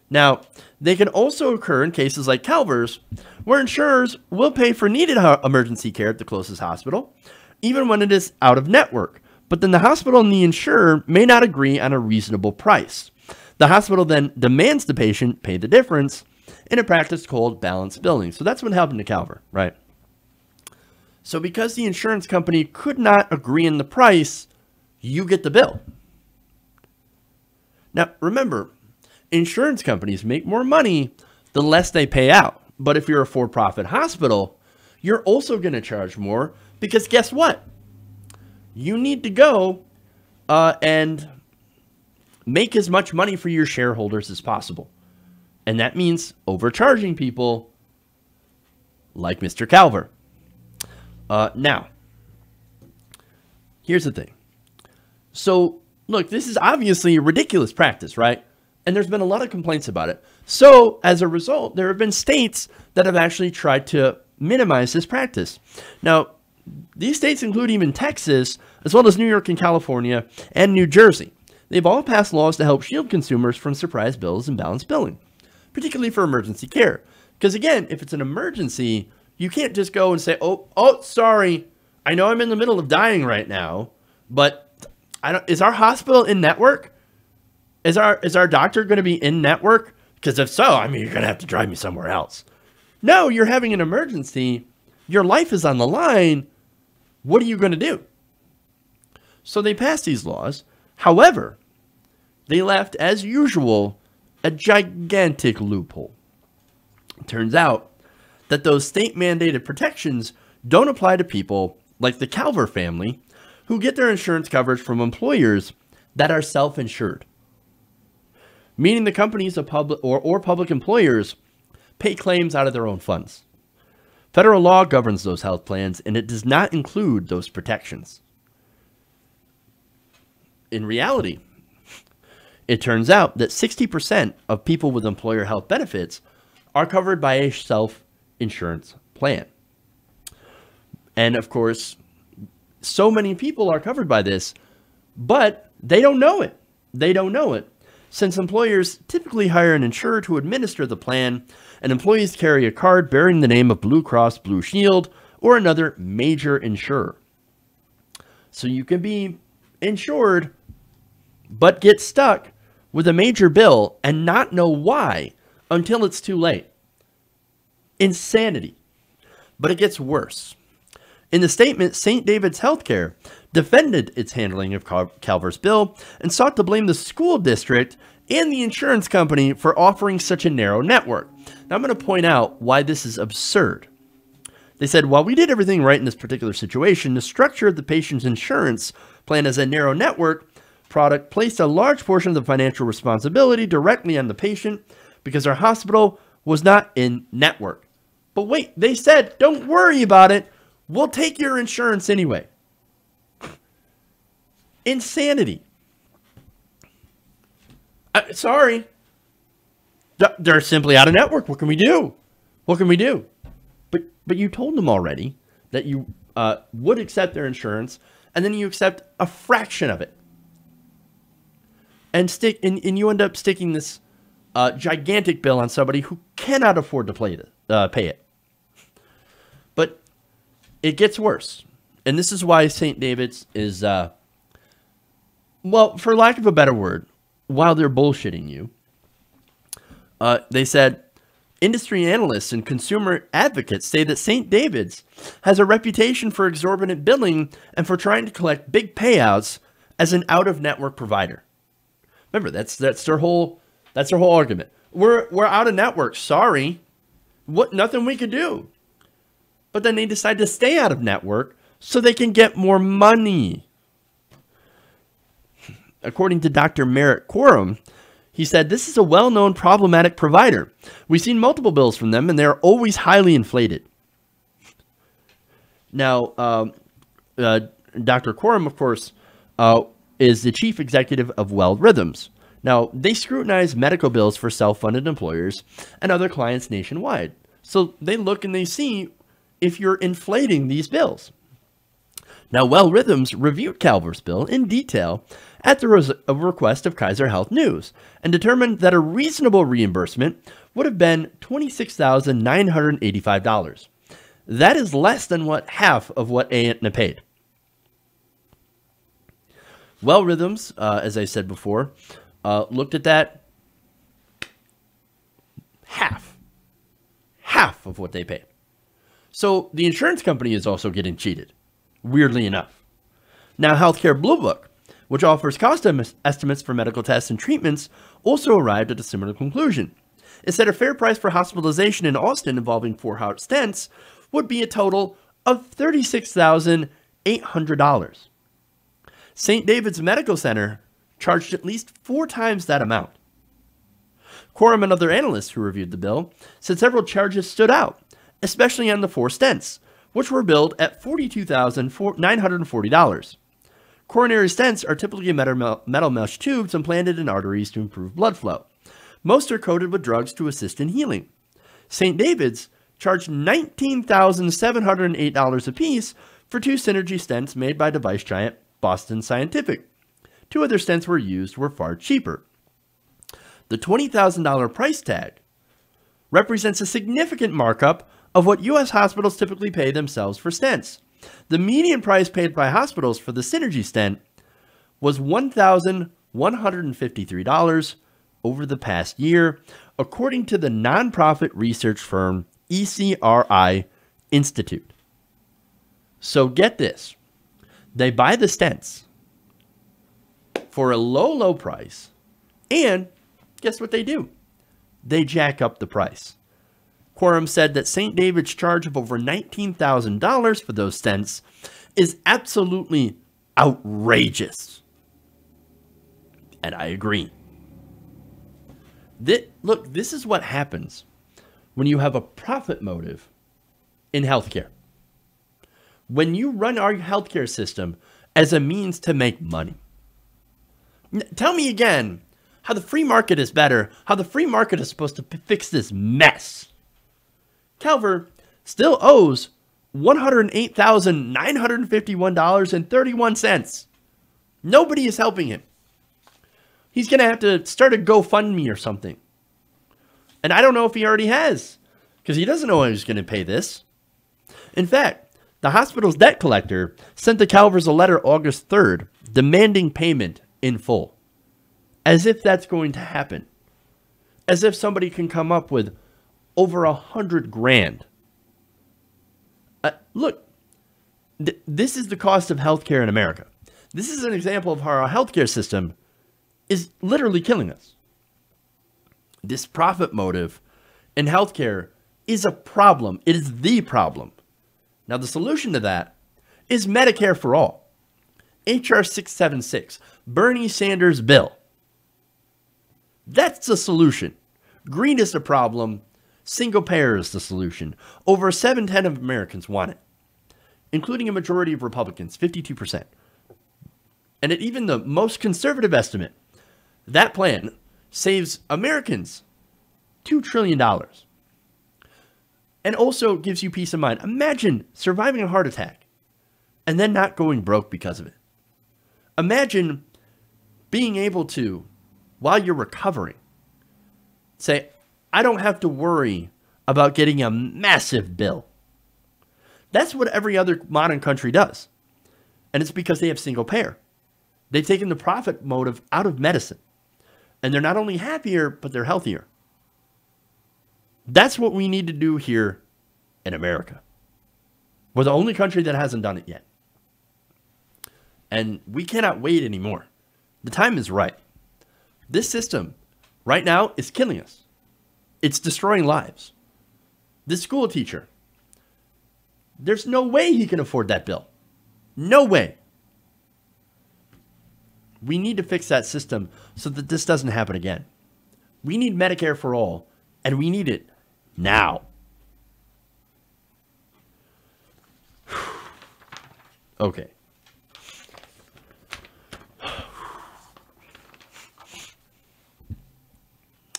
Speaker 1: Now, they can also occur in cases like Calver's, where insurers will pay for needed emergency care at the closest hospital, even when it is out of network. But then the hospital and the insurer may not agree on a reasonable price. The hospital then demands the patient pay the difference in a practice called balance billing. So that's what happened to Calver, right? So because the insurance company could not agree on the price, you get the bill. Now, remember, insurance companies make more money the less they pay out. But if you're a for-profit hospital, you're also going to charge more because guess what? You need to go and make as much money for your shareholders as possible. And that means overcharging people like Mr. Calver. Now, here's the thing. So, look, this is obviously a ridiculous practice, right? And there's been a lot of complaints about it. So, as a result, there have been states that have actually tried to minimize this practice. Now, these states include even Texas, as well as New York and California, and New Jersey. They've all passed laws to help shield consumers from surprise bills and balance billing, particularly for emergency care. Because again, if it's an emergency, you can't just go and say, oh, sorry, I know I'm in the middle of dying right now, but is our hospital in network? Is our doctor going to be in network? Because if so, I mean, you're going to have to drive me somewhere else. No, you're having an emergency. Your life is on the line. What are you going to do? So they passed these laws. However, they left, as usual, a gigantic loophole. It turns out that those state-mandated protections don't apply to people like the Calver family who get their insurance coverage from employers that are self-insured, meaning the companies of public employers pay claims out of their own funds. Federal law governs those health plans, and it does not include those protections. In reality, it turns out that 60% of people with employer health benefits are covered by a self-insurance plan. And of course, so many people are covered by this, but they don't know it. They don't know it, since employers typically hire an insurer to administer the plan, and employees carry a card bearing the name of Blue Cross Blue Shield or another major insurer. So you can be insured, but get stuck with a major bill and not know why until it's too late. Insanity. But it gets worse. In the statement, St. David's Healthcare defended its handling of Calver's bill and sought to blame the school district and the insurance company for offering such a narrow network. Now, I'm going to point out why this is absurd. They said, while we did everything right in this particular situation, the structure of the patient's insurance plan as a narrow network product placed a large portion of the financial responsibility directly on the patient because our hospital was not in network. But wait, they said, don't worry about it. We'll take your insurance anyway. Insanity. Sorry. They're simply out of network. What can we do? What can we do? But you told them already that you would accept their insurance, and then you accept a fraction of it. And you end up sticking this gigantic bill on somebody who cannot afford to pay it. But it gets worse. And this is why St. David's is, well, for lack of a better word, while they're bullshitting you, they said, industry analysts and consumer advocates say that St. David's has a reputation for exorbitant billing and for trying to collect big payouts as an out-of-network provider. Remember, that's their whole argument. We're out of network. Sorry, nothing we could do. But then they decide to stay out of network so they can get more money. according to Dr. Merritt Quorum, he said, "This is a well-known problematic provider. We've seen multiple bills from them, and they are always highly inflated." Now, Dr. Quorum, of course, is the chief executive of Weld Rhythms. Now, they scrutinize medical bills for self-funded employers and other clients nationwide. So they look and they see if you're inflating these bills. Now, Weld Rhythms reviewed Calver's bill in detail at the request of Kaiser Health News and determined that a reasonable reimbursement would have been $26,985. That is less than half of what Aetna paid. Weld Rhythms, as I said before, looked at that, half of what they paid. So the insurance company is also getting cheated, weirdly enough. Now, Healthcare Blue Book, which offers cost estimates for medical tests and treatments, also arrived at a similar conclusion. It said a fair price for hospitalization in Austin involving 4 heart stents would be a total of $36,800. St. David's Medical Center charged at least 4 times that amount. Quorum and other analysts who reviewed the bill said several charges stood out, especially on the 4 stents, which were billed at $42,940. Coronary stents are typically metal mesh tubes implanted in arteries to improve blood flow. Most are coated with drugs to assist in healing. St. David's charged $19,708 apiece for 2 Synergy stents made by device giant Boston Scientific. 2 other stents were far cheaper. The $20,000 price tag represents a significant markup of what U.S. hospitals typically pay themselves for stents. The median price paid by hospitals for the Synergy stent was $1,153 over the past year, according to the nonprofit research firm ECRI Institute. So get this. They buy the stents for a low price, and guess what they do? They jack up the price. Quorum said that St. David's charge of over $19,000 for those stents is absolutely outrageous. And I agree. Look, this is what happens when you have a profit motive in healthcare. When you run our healthcare system as a means to make money. Tell me again how the free market is better, how the free market is supposed to fix this mess. Calver still owes $108,951.31. Nobody is helping him. He's going to have to start a GoFundMe or something. And I don't know if he already has, because he doesn't know how he's going to pay this. In fact, the hospital's debt collector sent the Calvers a letter August 3rd demanding payment in full. As if that's going to happen. As if somebody can come up with over $100,000. Look, this is the cost of healthcare in America. This is an example of how our healthcare system is literally killing us. This profit motive in healthcare is a problem. It is the problem. Now, the solution to that is Medicare for all. HR 676, Bernie Sanders' bill. That's the solution. Green is the problem. Single payer is the solution. Over 7/10 of Americans want it, including a majority of Republicans, 52%. And at even the most conservative estimate, that plan saves Americans $2 trillion. And also gives you peace of mind. Imagine surviving a heart attack and then not going broke because of it. Imagine being able to, while you're recovering, say, I don't have to worry about getting a massive bill. That's what every other modern country does. And it's because they have single payer. They've taken the profit motive out of medicine. And they're not only happier, but they're healthier. That's what we need to do here in America. We're the only country that hasn't done it yet. And we cannot wait anymore. The time is right. This system right now is killing us. It's destroying lives. This school teacher, there's no way he can afford that bill. No way. We need to fix that system so that this doesn't happen again. We need Medicare for all, and we need it now. Okay.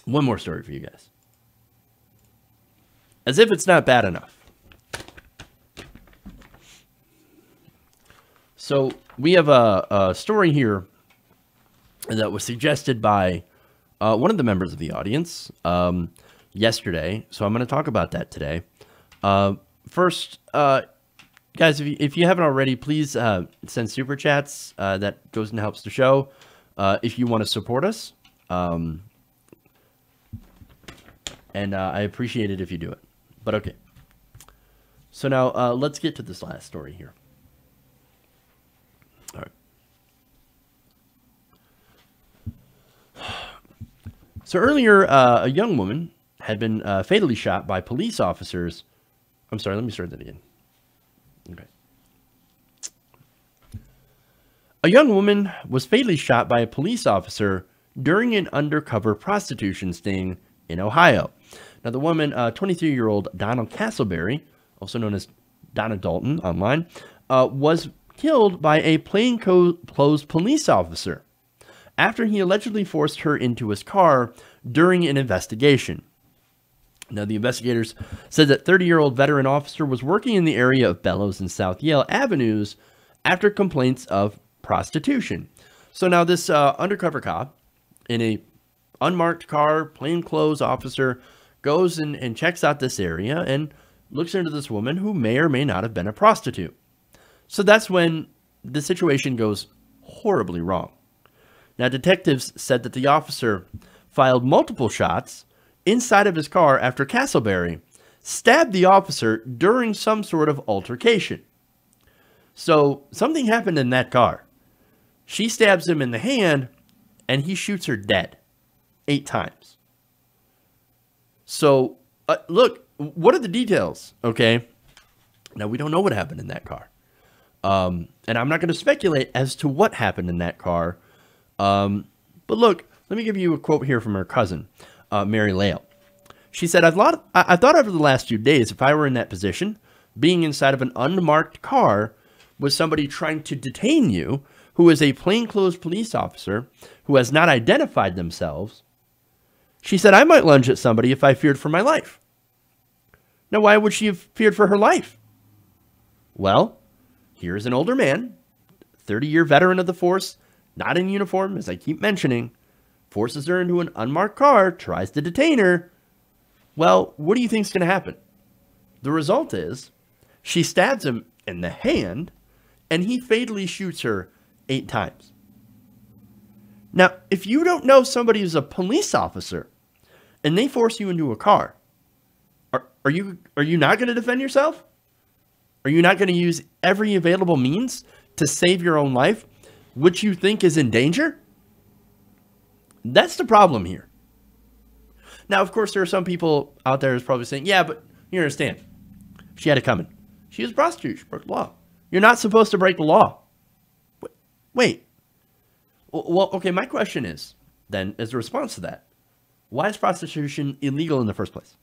Speaker 1: One more story for you guys. As if it's not bad enough. So we have a story here that was suggested by one of the members of the audience yesterday. So I'm going to talk about that today. First, guys, if you haven't already, please send super chats. That goes and helps the show. If you want to support us, and I appreciate it if you do it. But okay. So now let's get to this last story here. All right. So earlier, a young woman had been fatally shot by police officers. I'm sorry, let me start that again. Okay. A young woman was fatally shot by a police officer during an undercover prostitution sting in Ohio. Now, the woman, 23-year-old Donna Castleberry, also known as Donna Dalton online, was killed by a plainclothes police officer after he allegedly forced her into his car during an investigation. Now, the investigators said that 30-year-old veteran officer was working in the area of Bellows and South Yale Avenues after complaints of prostitution. So now this undercover cop in a unmarked car, plainclothes officer, goes and checks out this area and looks into this woman who may or may not have been a prostitute. So that's when the situation goes horribly wrong. Now, detectives said that the officer fired multiple shots inside of his car after Castleberry stabbed the officer during some sort of altercation. So something happened in that car. She stabs him in the hand, and he shoots her dead 8 times. So, look, what are the details? Okay. Now, we don't know what happened in that car. And I'm not going to speculate as to what happened in that car. But look, let me give you a quote here from her cousin, Mary Lale. She said, I thought over the last few days, if I were in that position, being inside of an unmarked car with somebody trying to detain you, who is a plainclothes police officer who has not identified themselves, she said, I might lunge at somebody if I feared for my life. Now, why would she have feared for her life? Well, here's an older man, 30-year veteran of the force, not in uniform, as I keep mentioning, forces her into an unmarked car, tries to detain her. Well, what do you think is going to happen? The result is she stabs him in the hand, and he fatally shoots her 8 times. Now, if you don't know somebody is a police officer and they force you into a car, are you not going to defend yourself? Are you not going to use every available means to save your own life, which you think is in danger? That's the problem here. Now, of course, there are some people out there who's probably saying, yeah, but you understand. She had it coming. She was a prostitute. She broke the law. You're not supposed to break the law. Wait. Well, okay, my question is, then, as a response to that, why is prostitution illegal in the first place?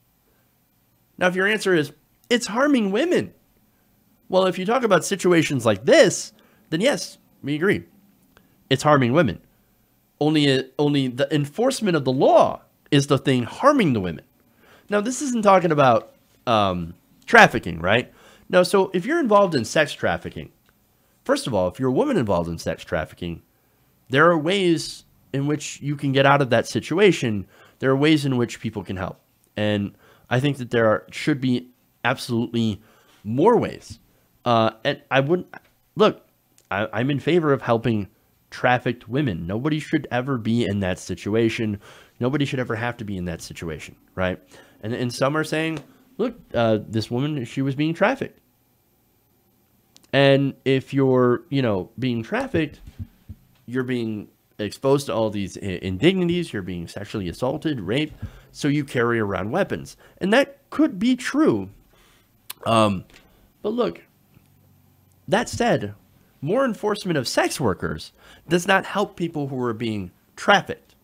Speaker 1: Now, if your answer is, it's harming women. Well, if you talk about situations like this, then yes, we agree. It's harming women. Only the enforcement of the law is the thing harming the women. Now, this isn't talking about trafficking, right? No, so if you're involved in sex trafficking, first of all, if you're a woman involved in sex trafficking, there are ways in which you can get out of that situation. There are ways in which people can help. And I think that should be absolutely more ways. And I wouldn't, look, I'm in favor of helping trafficked women. Nobody should ever be in that situation. Nobody should ever have to be in that situation, right? And some are saying, look, this woman, she was being trafficked. And if you're, being trafficked, you're being exposed to all these indignities. You're being sexually assaulted, raped. So you carry around weapons. And that could be true. But look, that said, more enforcement of sex workers does not help people who are being trafficked.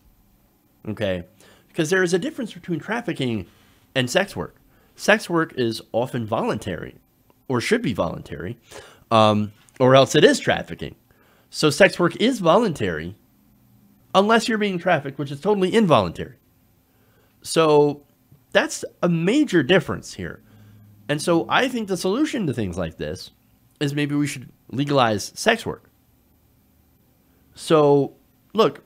Speaker 1: Okay? Because there is a difference between trafficking and sex work. Sex work is often voluntary, or should be voluntary, or else it is trafficking. So sex work is voluntary unless you're being trafficked, which is totally involuntary. So that's a major difference here. And so I think the solution to things like this is maybe we should legalize sex work. So, look,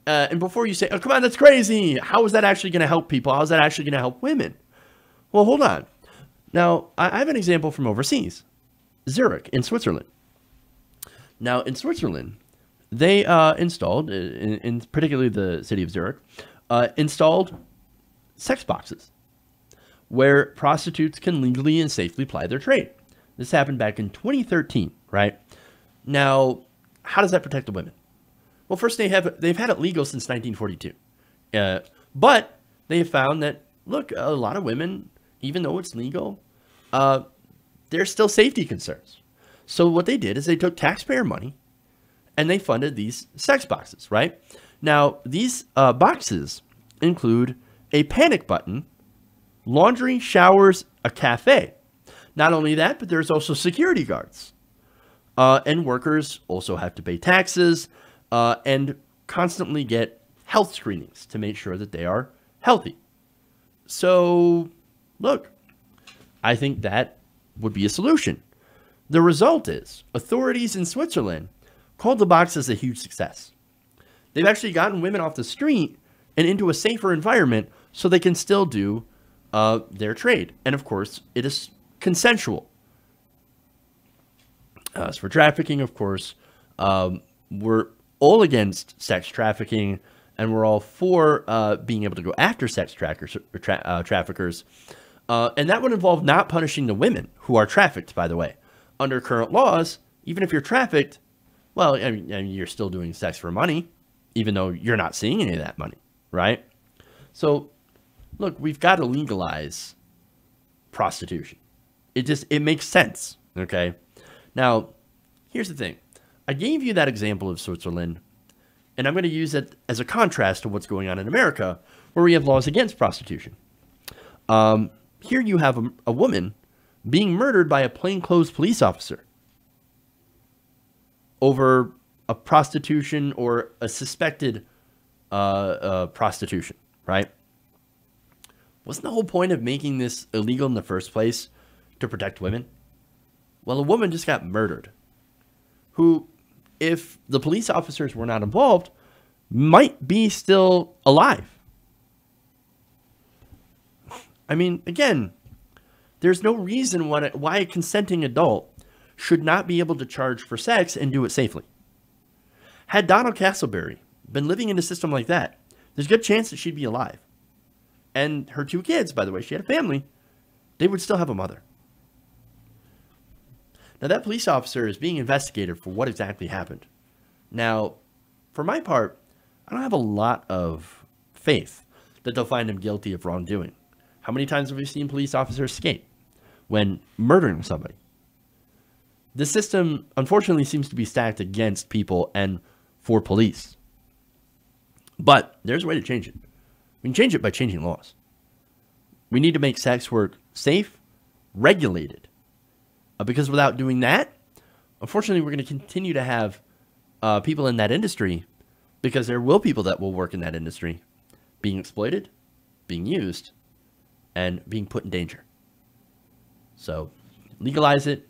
Speaker 1: and before you say, oh, come on, that's crazy. How is that actually going to help people? How is that actually going to help women? Well, hold on. Now, I have an example from overseas, Zurich in Switzerland. Now, in Switzerland, they installed, in particularly the city of Zurich, installed sex boxes where prostitutes can legally and safely ply their trade. This happened back in 2013, right? Now, how does that protect the women? Well, first, they've had it legal since 1942. But they have found that, look, a lot of women, even though it's legal, there's still safety concerns. So what they did is they took taxpayer money and they funded these sex boxes, right? Now, these boxes include a panic button, laundry, showers, a cafe. Not only that, but there's also security guards. And workers also have to pay taxes and constantly get health screenings to make sure that they are healthy. So, look, I think that would be a solution. The result is authorities in Switzerland called the boxes a huge success. They've actually gotten women off the street and into a safer environment so they can still do their trade. And of course, it is consensual. As for trafficking, of course, we're all against sex trafficking, and we're all for being able to go after sex traffickers. And that would involve not punishing the women who are trafficked, by the way. Under current laws, even if you're trafficked, well, I mean, you're still doing sex for money, even though you're not seeing any of that money, right? So, look, we've got to legalize prostitution. It makes sense, okay? Now, here's the thing. I gave you that example of Switzerland, and I'm going to use it as a contrast to what's going on in America, where we have laws against prostitution. Here you have a woman being murdered by a plainclothes police officer over a prostitution or a suspected prostitution, right? Wasn't the whole point of making this illegal in the first place to protect women? Well, a woman just got murdered who, if the police officers were not involved, might be still alive. I mean, again, there's no reason why a consenting adult should not be able to charge for sex and do it safely. Had Donald Castleberry been living in a system like that, there's a good chance that she'd be alive. And her 2 kids, by the way, she had a family, they would still have a mother. Now, that police officer is being investigated for what exactly happened. Now, for my part, I don't have a lot of faith that they'll find him guilty of wrongdoing. How many times have we seen police officers escape when murdering somebody? The system, unfortunately, seems to be stacked against people and for police. But there's a way to change it. We can change it by changing laws. We need to make sex work safe, regulated. Because without doing that, unfortunately, we're going to continue to have people in that industry, because there will people that will work in that industry being exploited, being used, and being put in danger. So legalize it,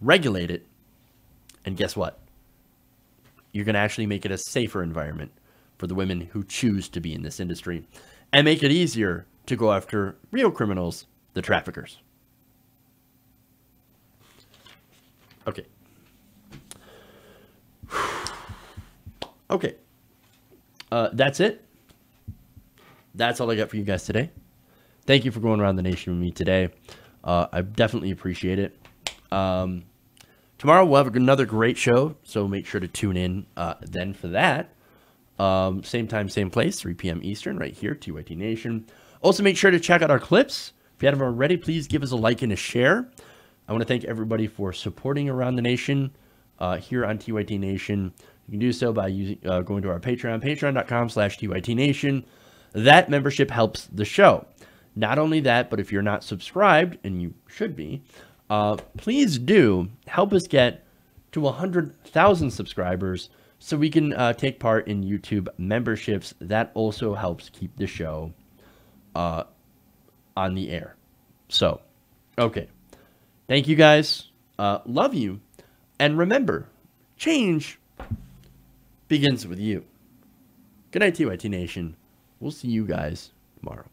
Speaker 1: regulate it, and guess what? You're going to actually make it a safer environment for the women who choose to be in this industry, and make it easier to go after real criminals, the traffickers. Okay. Okay. That's it. That's all I got for you guys today. Thank you for going around the nation with me today. I definitely appreciate it. Tomorrow we'll have another great show, so make sure to tune in then for that. Same time, same place, 3 p.m. Eastern, right here, TYT Nation. Also, make sure to check out our clips. If you haven't already, please give us a like and a share. I want to thank everybody for supporting Around the Nation. here on TYT Nation. You can do so by going to our Patreon, patreon.com/TYT Nation. That membership helps the show. Not only that, but if you're not subscribed, and you should be, please do help us get to 100,000 subscribers so we can take part in YouTube memberships. That also helps keep the show on the air. So, okay. Thank you guys. Love you. And remember, change begins with you. Good night, TYT Nation. We'll see you guys tomorrow.